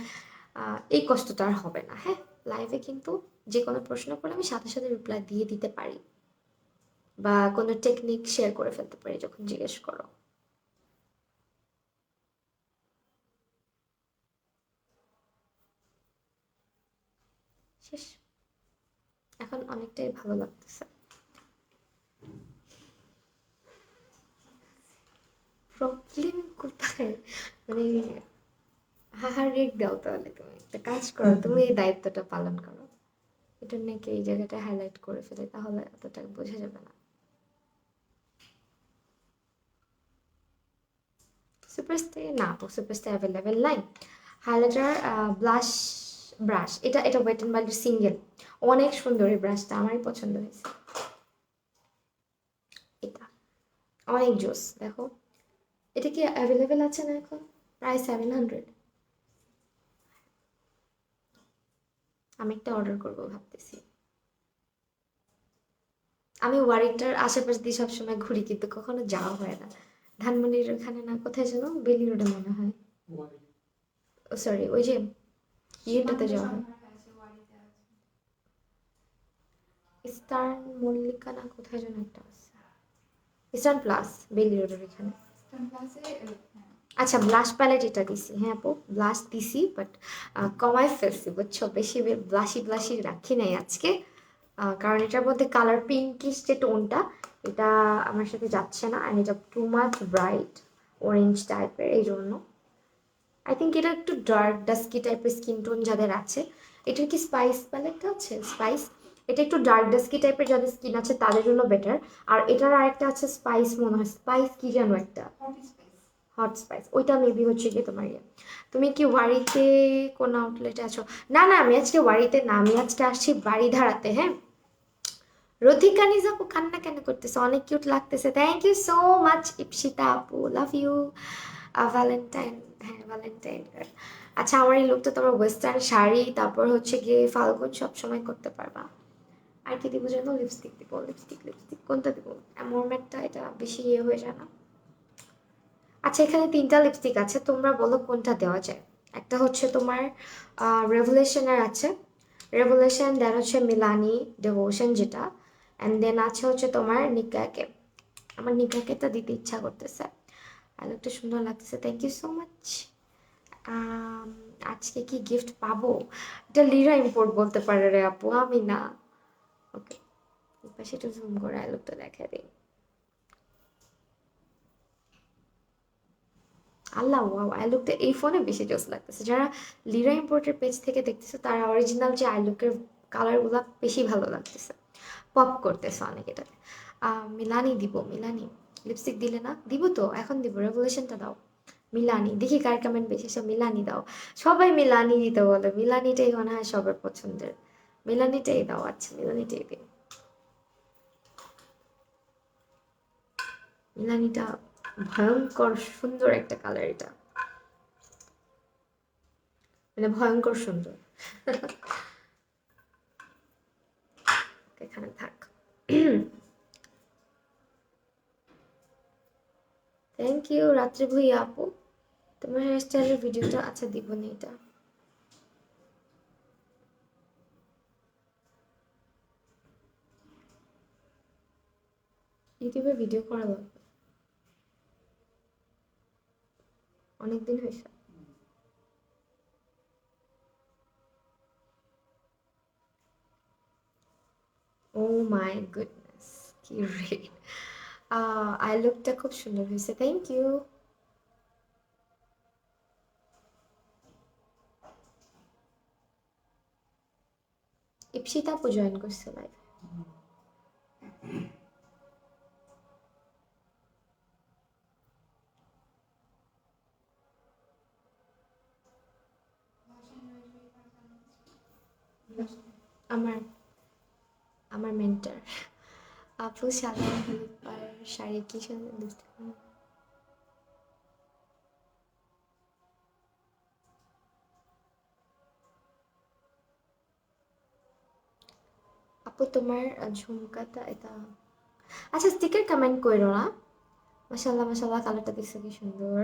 এই কষ্টটা আর হবে না। হ্যাঁ, লাইভে কিন্তু যে কোনো প্রশ্ন করলে আমি সাথে সাথে রিপ্লাই দিয়ে দিতে পারি, বা কোনো টেকনিক শেয়ার করে ফেলতে পারি যখন জিজ্ঞেস করো। শেষ, এখন অনেকটাই ভালো লাগতেছে। প্রবলেম কোথায়? মানে হাহার রেক দাও, তাহলে তুমি একটা কাজ করো, তুমি এই দায়িত্বটা পালন করো, এটা নাকি এই জায়গাটা হাইলাইট করে ফেলে, তাহলে এতটা বোঝা যাবে না। সুপারস্টে না আপু, সুপারস্টে অ্যাভেলেবেল নাই। হাইলাইটার ব্লাশ ব্রাশ, এটা ওয়েট অ্যান্ড ওয়াইল্ডের সিঙ্গেল, অনেক সুন্দর এই ব্রাশটা, আমারই পছন্দ হয়েছে। এটা অনেক জোস, দেখো এটা কি অ্যাভেলেবেল আছে না এখন? প্রায় 700। আমি একটা অর্ডার করবো ভাবতেছি। আমি ওয়ারিটার আশেপাশ দিয়ে সবসময় ঘুরি, কিন্তু কখনো যাওয়া হয় না। ধানমন্ডির ওখানে না, কোথায় যেন, বেলি রোডে মনে হয়, ও সরি ওই যে ইয়েটাতে যাওয়া হয়, ইস্টার্ন মল্লিকা না কোথায় যেন একটা আছে, ইস্টার্ন প্লাস বেলি রোডের এখানে। আচ্ছা ব্লাশ প্যালেট এটা দিছি, হ্যাঁ আপু ব্লাশ দিছি, বাট কমায় ফেলছি বুঝছো, বেশি ব্লাশি ব্লাশি রাখি নাই আজকে, কারণ এটার মধ্যে কালার পিঙ্কিশ যে টোনটা, এটা আমার সাথে যাচ্ছে না, আর এটা টু মাচ ব্রাইট অরেঞ্জ টাইপের, এই জন্য আই থিঙ্ক এটা একটু ডার্ক ডাস্কি টাইপের স্কিন টোন যাদের আছে। এটার কি স্পাইস প্যালেটটা আছে স্পাইস, এটা একটু ডার্ক ডাস্কি টাইপের যাদের স্কিন আছে তাদের জন্য বেটার। আর এটার আরেকটা আছে স্পাইস, মনে হয় স্পাইস কি যেন একটা, হট স্পাইস, ওইটা মেবি হচ্ছে কি তোমার ইয়ে। তুমি কি ওয়ারিতে কোন আউটলেটে আছো? না না, আমি আজকে ওয়ারিতে না, আমি আজকে আসছি বাড়িধারাতে। হ্যাঁ, রথিকা নিজাপু কান্না কেন করতেছে, অনেক কিউট লাগতেছে, thank you so much Ipsita আপু, লাভ ইউ। ভ্যালেন্টাইন, হ্যাঁ ভ্যালেন্টাইন। আচ্ছা আমার এই লুকটা তোমার ওয়েস্টার্ন শাড়ি, তারপর হচ্ছে গিয়ে ফাল্গুন সবসময় করতে পারবা। আর কি দিব যেন, লিপস্টিক দিব, লিপস্টিক কোনটা দিব? মোরম্যাটটা, এটা বেশি ইয়ে হয়ে যায় না? আচ্ছা এখানে তিনটা লিপস্টিক আছে, তোমরা বলো কোনটা দেওয়া যায়। একটা হচ্ছে তোমার রেভুলেশনের আছে, রেভুলেশন, দেন হচ্ছে মিলানি ডেভোশন যেটা, অ্যান্ড দেন আছে হচ্ছে তোমার নিকাকে। আমার নিকাকেটা দিতে ইচ্ছা করতেছে, আর একটা সুন্দর লাগতেছে, থ্যাংক ইউ সো মাচ। আজকে কি গিফট পাবো? এটা লিরা ইম্পোর্ট বলতে পারে রে আপু, আমি না। ওকে, পাশে একটু জুম করে আলোকটা দেখা দিই। আল্লাহ ওয়াও, আইলুকটা এই ফোনে বেশি জোস লাগতেছে। যারা লিরা ইম্পোর্টের পেজ থেকে দেখতেছে তারা অরিজিনাল যে আইলুকের কালারগুলো বেশি ভালো লাগতেছে, পপ করতেছে অনেক এটাতে। মিলানি দিব, মিলানি লিপস্টিক দিলে না, দিব তো এখন দিব, রেভলিউশনটা দাও, মিলানি, দেখি কার কমেন্ট বেশি এসে মিলানি দাও। সবাই মিলানি দিতে বলে, মিলানিটাই মনে হয় সবার পছন্দের। মিলানিটাই দাও, আচ্ছা মিলানিটাই দিও। মিলানিটা ভয়ঙ্কর সুন্দর একটা কালার, এটা মানে ভয়ঙ্কর সুন্দর। এখানে থাক। থ্যাংক ইউ রাত্রি ভুইয়া আপু, তোমার হেয়ার স্টাইলের ভিডিওটা আচ্ছা দিব না এটা। ইউটিউবে ভিডিও করা লাগবে, অনেকদিন হয়েছে। ও মাই গুডনেস, কি রে! আই লুকটা খুব সুন্দর হয়েছে, থ্যাংক ইউ। ইপসিতা আপু জয়েন করছে লাইভ। আমার আমার মেন্টার আপু সাদা হলুদ পাড়ের শাড়ি কি সুন্দর দেখতে। আপু তোমার ঝুমকাটা এটা, আচ্ছা স্টিকার কমেন্ট করো না। মাশাল্লাহ মাশাল্লাহ, কালারটা দেখছো কি সুন্দর।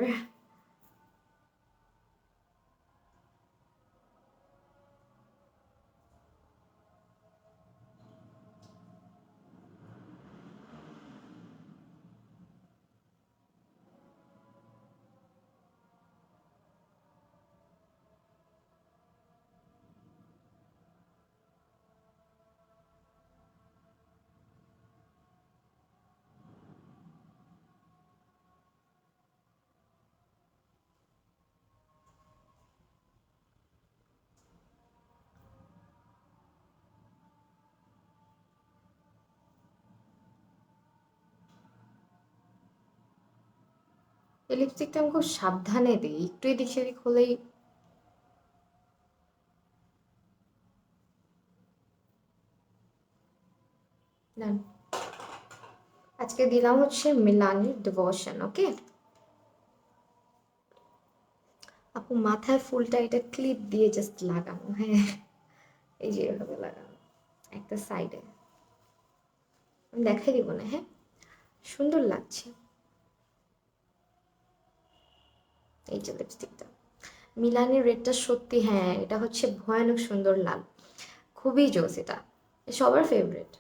এই লিপস্টিকটা আমি খুব সাবধানে দিই, একটু এদিক সেদিক হলেই। না, আজকে দিলাম হচ্ছে মিলানির ডিভোশন, ওকে। আপু মাথায় ফুলটা এটা ক্লিপ দিয়ে জাস্ট লাগানো, হ্যাঁ এই যে এভাবে লাগানো একটা সাইডে, আমি দেখাই দিব না, হ্যাঁ সুন্দর লাগছে। এই যে লিপস্টিকটা মিলানির রেডটা সত্যি, হ্যাঁ এটা হচ্ছে ভয়ানক সুন্দর লাল, খুবই জোস, এটা সবার ফেভারিট।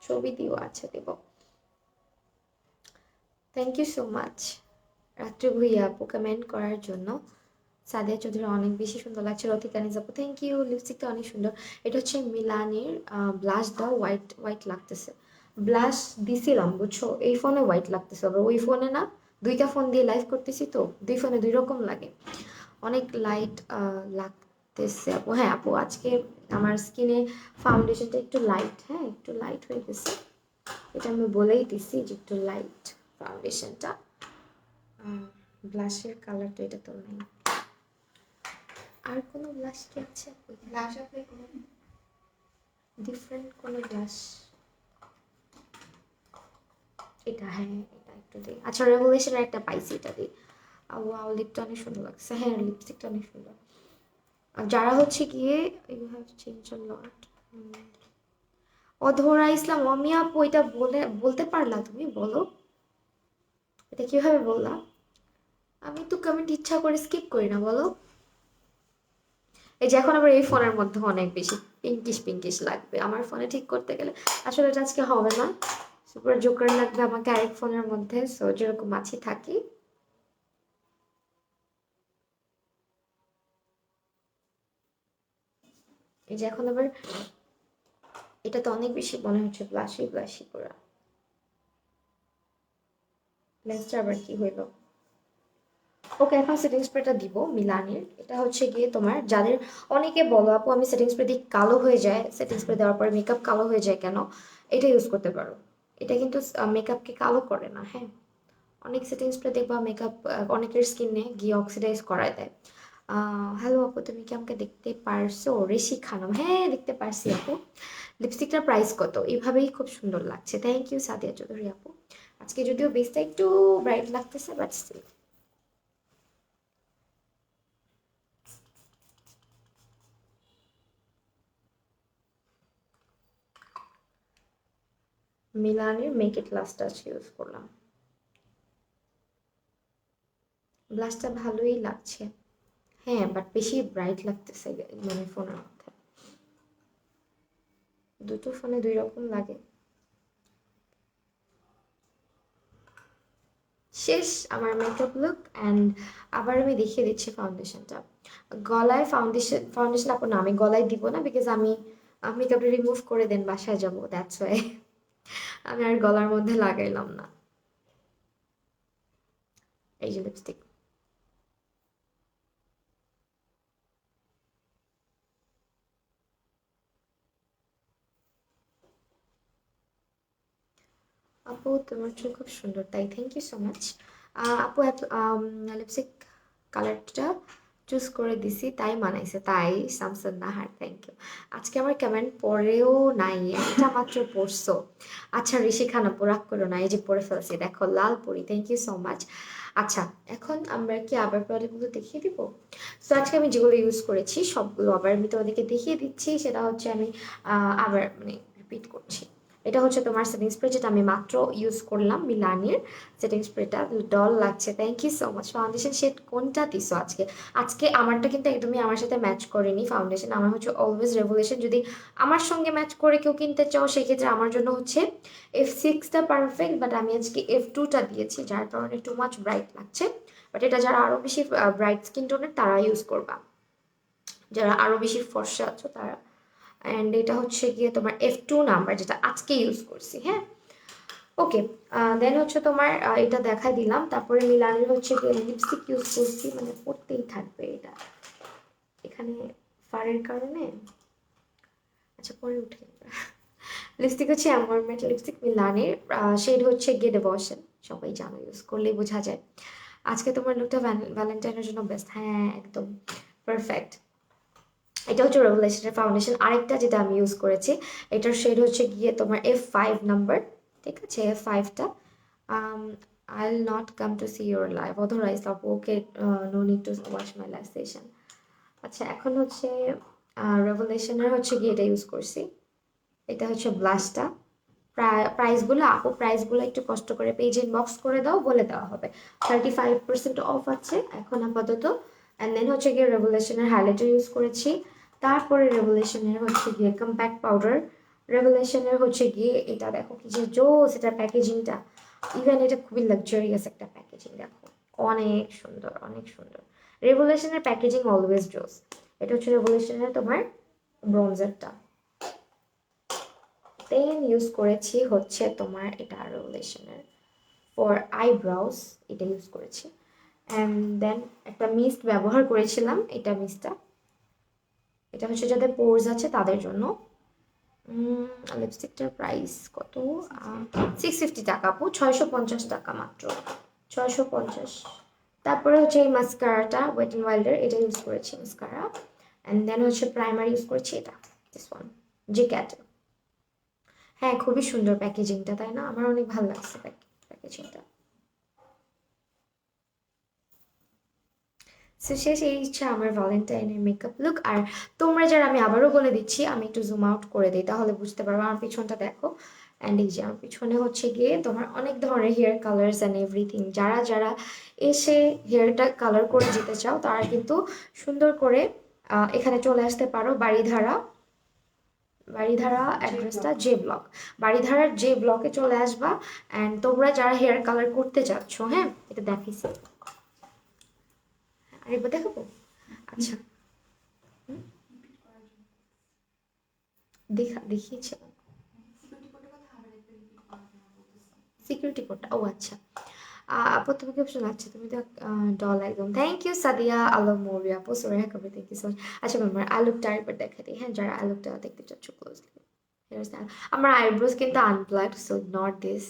ছবি দিও, আচ্ছা দেব। থ্যাংক ইউ সো মাচ রাত্রি ভুইয়া আপু কমেন্ট করার জন্য। সাদিয়া চৌধুরী অনেক বেশি সুন্দর লাগছে, রথিকা নিজ আপু থ্যাংক ইউ, লিপস্টিকটা অনেক সুন্দর। এটা হচ্ছে মিলানির ব্লাশ দাও, হোয়াইট হোয়াইট লাগতেছে। ব্লাশ দিছিলাম বুঝছো, এই ফোনে হোয়াইট লাগতেছে, আবার ওই ফোনে না, দুইটা ফোন দিয়ে লাইভ করতেছি তো, দুই ফোনে দুই রকম লাগে, অনেক লাইট লাগতেছে আপু। হ্যাঁ আপু আজকে আমার স্কিনে ফাউন্ডেশনটা একটু লাইট, হ্যাঁ একটু লাইট হয়ে গেছে, এটা আমি বলেই দিছি যে একটু লাইট ফাউন্ডেশনটা। ব্লাশের কালারটা এটা তো নেই, আর কোনো ব্লাশ কি আছে? ব্লাশ আপনি কোনো ডিফারেন্ট কোনো ব্লাশ? এটা, হ্যাঁ এটা একটু দিই, আচ্ছা রেভলিউশনের একটা পাইছি, এটা দিই। ওয়াও লিপটা অনেক সুন্দর লাগছে, হ্যাঁ লিপস্টিকটা অনেক সুন্দর। আর যারা হচ্ছে গিয়ে ইউ হ্যাভ চেঞ্জ আ লট, অধরা ইসলাম অমিয়া আপু, এটা বলতে পারলা তুমি, বলো এটা কিভাবে বললা? আমি তো কমেন্ট ইচ্ছা করে স্কিপ করি না, বলো। এই যে এখন আবার এই ফোনের মধ্যে অনেক বেশি পিঙ্কিশ পিঙ্কিশ লাগবে, আমার ফোনে ঠিক করতে গেলে আসলে এটা আজকে হবে না, সুপার জোকার লাগবে আমাকে আরেক ফোনের মধ্যে, সো যেরকম আছি থাকি। এই যে এখন আবার এটা তো অনেক বেশি মনে হচ্ছে ব্লাশি ব্লাশি করা, লেন্সটা আবার কি হইলো? ও ওকে, এখন সেটিং স্প্রেটা দিব মিলানির। এটা হচ্ছে গিয়ে তোমার যাদের অনেকে বলো আপু আমি সেটিং স্প্রে দিই কালো হয়ে যায়, সেটিং স্প্রে দেওয়ার পরে মেকআপ কালো হয়ে যায় কেন, এটা ইউজ করতে পারো। এটা কিন্তু মেকআপকে কালো করে না, হ্যাঁ। অনেক সেটিং স্প্রে দেখবা মেকআপ অনেকের স্কিনে গিয়ে অক্সিডাইজ করায় দেয়। হ্যালো আপু, তুমি কি আমাকে দেখতে পারছো? ঋষি খানম, হ্যাঁ দেখতে পারছি আপু। লিপস্টিকটার প্রাইস কত? এইভাবেই খুব সুন্দর লাগছে। থ্যাংক ইউ সাদিয়া চৌধুরী আপু। আজকে যদিও বেসটা একটু ব্রাইট লাগতেছে বাট স্টিল। মিলানের make it last touch use করলাম। ব্লাশটা ভালোই লাগছে, হ্যাঁ বাট বেশি ব্রাইট লাগতেছে মানে ফোনের মধ্যে। দুটো ফোনে দুই রকম লাগে। শেষ আমার মেকআপ লুক অ্যান্ড আবার আমি দেখিয়ে দিচ্ছি ফাউন্ডেশনটা। গলায় ফাউন্ডেশন আপু না, আমি গলায় দিব না বিকজ আমি মেকআপটা রিমুভ করে দেন বাসায় যাবো, দ্যাটস ওয়াই আমি আর গলার মধ্যে লাগাইলাম না। এই যে লিপস্টিক। আপু তোমার চুল খুব সুন্দর, তাই থ্যাংক ইউ সো মাচ। আপু লিপস্টিক কালারটা চুজ করে দিছি তাই মানাইছে, তাই শামসুন নাহার থ্যাংক ইউ। আজকে আমার কমেন্ট পড়েও নাই, একটা মাত্র পড়ছো। আচ্ছা ঋষি খান আপু রাগ করো না, এই যে পড়ে ফেলছি দেখো লাল পরি, থ্যাংক ইউ সো মাচ। আচ্ছা এখন আমরা কি আবার প্রোডাক্টগুলো দেখিয়ে দিব? সো আজকে আমি যেগুলো ইউজ করেছি সবগুলো আবার আমি তোমাদেরকে দেখিয়ে দিচ্ছি। সেটা হচ্ছে আমি আবার মানে রিপিট করছি। এটা হচ্ছে তোমার সেটিং স্প্রে যেটা আমি মাত্র ইউজ করলাম, মিলানির সেটিং স্প্রেটা ডল লাগছে, thank you so much. Foundation shade কোনটা দিছো আজকে? আজকে আমারটা কিন্তু একদমই আমার সাথে ম্যাচ করেনি ফাউন্ডেশন, আমার হচ্ছে অলওয়েজ রেভলিউশন। যদি আমার সঙ্গে ম্যাচ করে কেউ কিনতে চাও সেক্ষেত্রে আমার জন্য হচ্ছে F6টা পারফেক্ট, বাট আমি আজকে F2টা দিয়েছি যার কারণে টু মাচ ব্রাইট লাগছে। বাট এটা যারা আরও বেশি ব্রাইট স্কিন টোনের তারা ইউজ করবা, যারা আরও বেশি ফর্সা আছো তারা। অ্যান্ড এটা হচ্ছে গিয়ে তোমার F2 নাম্বার যেটা আজকে ইউজ করছি, হ্যাঁ। ওকে, দেন হচ্ছে তোমার এটা দেখা দিলাম। তারপরে মিলানের হচ্ছে গিয়ে লিপস্টিক ইউজ করছি, মানে পড়তেই থাকবে এটা এখানে ফারের কারণে। আচ্ছা পরে উঠে লিপস্টিক হচ্ছে অ্যামরমেন্ট লিপস্টিক মিলানের, শেড হচ্ছে গিয়ে ডেভোশন, সবাই জানো ইউজ করলেই বোঝা যায়। আজকে তোমার লুকটা ভ্যালেন্টাইনের জন্য বেস্ট, হ্যাঁ একদম পারফেক্ট। এটা হচ্ছে রেভেলেশনের ফাউন্ডেশন। আরেকটা যেটা আমি ইউজ করেছি এটার শেড হচ্ছে গিয়ে তোমার F5 নাম্বার, ঠিক আছে F5টা। I will not come to see your live, অথরাইজ আপু okay, no need to watch my live session. আচ্ছা এখন হচ্ছে রেভেলেশনের হচ্ছে গিয়ে এটা ইউজ করছি। এটা হচ্ছে ব্লাশটা। প্রাইসগুলো আপু প্রাইসগুলো একটু কষ্ট করে পেজ ইনবক্স করে দাও, বলে দেওয়া হবে। 35% অফ আছে এখন আপাতত। অ্যান্ড দেন হচ্ছে গিয়ে রেভুলেশনের হাইলাইটার ইউজ করেছি। তারপরে রেভুলেশনের হচ্ছে গিয়ে কম্প্যাক্ট পাউডার। রেভুলেশনের হচ্ছে গিয়ে এটা দেখো কি যে জোস, এটা প্যাকেজিংটা ইভেন এটা খুবই লাক্সারিয়াস একটা প্যাকেজিং, দেখো অনেক সুন্দর অনেক সুন্দর। রেভুলেশনের প্যাকেজিং অলওয়েজ জোস। এটা হচ্ছে রেভুলেশনের তোমার ব্রোঞ্জারটা। দেন ইউজ করেছি হচ্ছে তোমার এটা রেভুলেশনের ফর আইব্রাউস, এটা ইউজ করেছি। অ্যান্ড দেন একটা মিস্ট ব্যবহার করেছিলাম, এটা মিস্টটা, এটা হচ্ছে যাদের পোর্স আছে তাদের জন্য। লিপস্টিকটার প্রাইস কত? 650 টাকা আপু, 650 টাকা মাত্র, 650। তারপরে হচ্ছে এই মাস্কারাটা ওয়েট অ্যান্ড ওয়াইল্ডের, এটা ইউজ করেছি মাস্কারা। অ্যান্ড দেন হচ্ছে প্রাইমার ইউজ করেছি এটা, দিস ওয়ান জি ক্যাট। হ্যাঁ খুবই সুন্দর প্যাকেজিংটা, তাই না? আমার অনেক ভালো লাগছে প্যাকেজিংটা। সো শেষ এই ইচ্ছা আমার ভ্যালেন্টাইনের মেকআপ লুক। আর তোমরা যারা, আমি আবারও বলে দিচ্ছি, আমি একটু জুম আউট করে দিই তাহলে বুঝতে পারবো। আমার পিছনটা দেখো, অ্যান্ড এই যে আমার পিছনে হচ্ছে গিয়ে তোমার অনেক ধরনের হেয়ার কালার্স অ্যান্ড এভরিথিং। যারা যারা এসে হেয়ারটা কালার করে যেতে চাও তারা কিন্তু সুন্দর করে এখানে চলে আসতে পারো। বাড়িধারা অ্যাড্রেসটা জে ব্লক, বাড়িধারার জে ব্লকে চলে আসবা। অ্যান্ড তোমরা যারা হেয়ার কালার করতে চাচ্ছ, হ্যাঁ এটা দেখিস আরেকবার দেখাবো। আচ্ছা দেখিয়েছিলাম সিকিউরিটি কোডটা, ও আচ্ছা। আপু তুমি কি অপশন আছে, তুমি তো ডল একদম। থ্যাংক ইউ সাদিয়া আলম মৌরি আপু, সোরেহা কবির, থ্যাংক ইউ সো মাচ। আচ্ছা আমার আই লুকটা আরেকবার দেখা দিই, হ্যাঁ যারা আই লুকটা দেখতে চাচ্ছ ক্লোজলি। আমার আইব্রোজ কিন্তু আনপ্লাগড, সো নট দিস,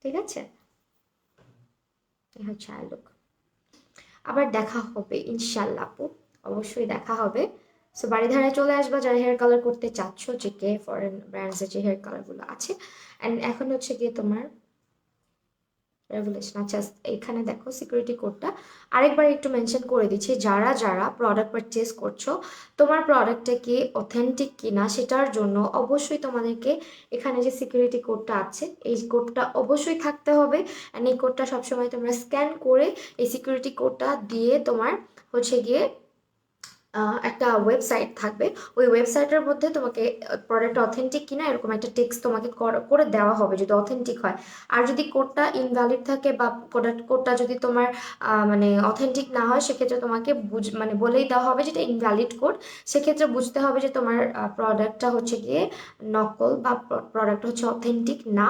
ঠিক আছে? এই হচ্ছে আই লুক। আবার দেখা হবে ইনশাল্লাহ আপু, অবশ্যই দেখা হবে। সো বাড়িধারায় চলে আসবা যারা হেয়ার কালার করতে চাচ্ছ, যে কে ফরেন ব্র্যান্ডসের যে হেয়ার কালারগুলো আছে। অ্যান্ড এখন হচ্ছে গিয়ে তোমার রেভুলেশন। আচ্ছা এখানে দেখো সিকিউরিটি কোডটা আরেকবার একটু মেনশন করে দিচ্ছি, যারা যারা প্রোডাক্ট পারচেস করছো, তোমার প্রোডাক্টটা কি অথেন্টিক কিনা সেটার জন্য অবশ্যই তোমাদেরকে এখানে যে সিকিউরিটি কোডটা আছে এই কোডটা অবশ্যই থাকতে হবে। অ্যান্ড এই কোডটা সবসময় তোমরা স্ক্যান করে এই সিকিউরিটি কোডটা দিয়ে তোমার হচ্ছে গিয়ে একটা ওয়েবসাইট থাকবে, ওই ওয়েবসাইটের মধ্যে তোমাকে প্রোডাক্ট অথেন্টিক কিনা এরকম একটা টেক্সট তোমাকে করে দেওয়া হবে যদি অথেন্টিক হয়। আর যদি কোডটা ইনভ্যালিড থাকে বা প্রোডাক্ট কোডটা যদি তোমার মানে অথেন্টিক না হয়, সেক্ষেত্রে তোমাকে মানে বলেই দেওয়া হবে যেটা ইনভ্যালিড কোড। সেক্ষেত্রে বুঝতে হবে যে তোমার প্রোডাক্টটা হচ্ছে গিয়ে নকল বা প্রোডাক্ট হচ্ছে অথেন্টিক না।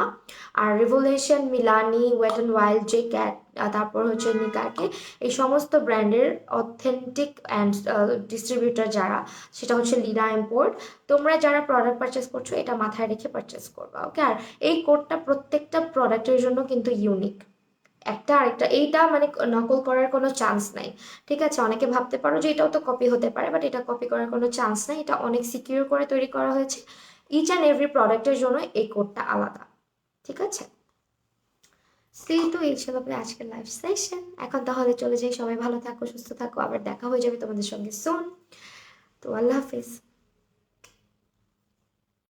আর Revolution, Milani, wet and wild, J cat, তারপর হচ্ছে নিকাকে, এই সমস্ত ব্র্যান্ডের অথেন্টিক অ্যান্ড ডিস্ট্রিবিউটর যারা, সেটা হচ্ছে লিডা ইম্পোর্ট। তোমরা যারা প্রোডাক্ট পারচেস করছো এটা মাথায় রেখে পারচেস করবা, ওকে? আর এই কোডটা প্রত্যেকটা প্রোডাক্টের জন্য কিন্তু ইউনিক, একটা আরেকটা, এইটা মানে নকল করার কোনো চান্স নাই, ঠিক আছে? অনেকে ভাবতে পারো যে এটাও তো কপি হতে পারে, বাট এটা কপি করার কোনো চান্স নাই, এটা অনেক সিকিউর করে তৈরি করা হয়েছে। ইচ অ্যান্ড এভরি প্রোডাক্টের জন্য এই কোডটা আলাদা, ঠিক আছে? সেই তো এই ছিল আপনার আজকের লাইভ সেশন। এখন তাহলে চলে যাই, সবাই ভালো থাকো, সুস্থ থাকো, আবার দেখা হয়ে যাবে তোমাদের সঙ্গে সুন। তো আল্লাহ হাফিজ।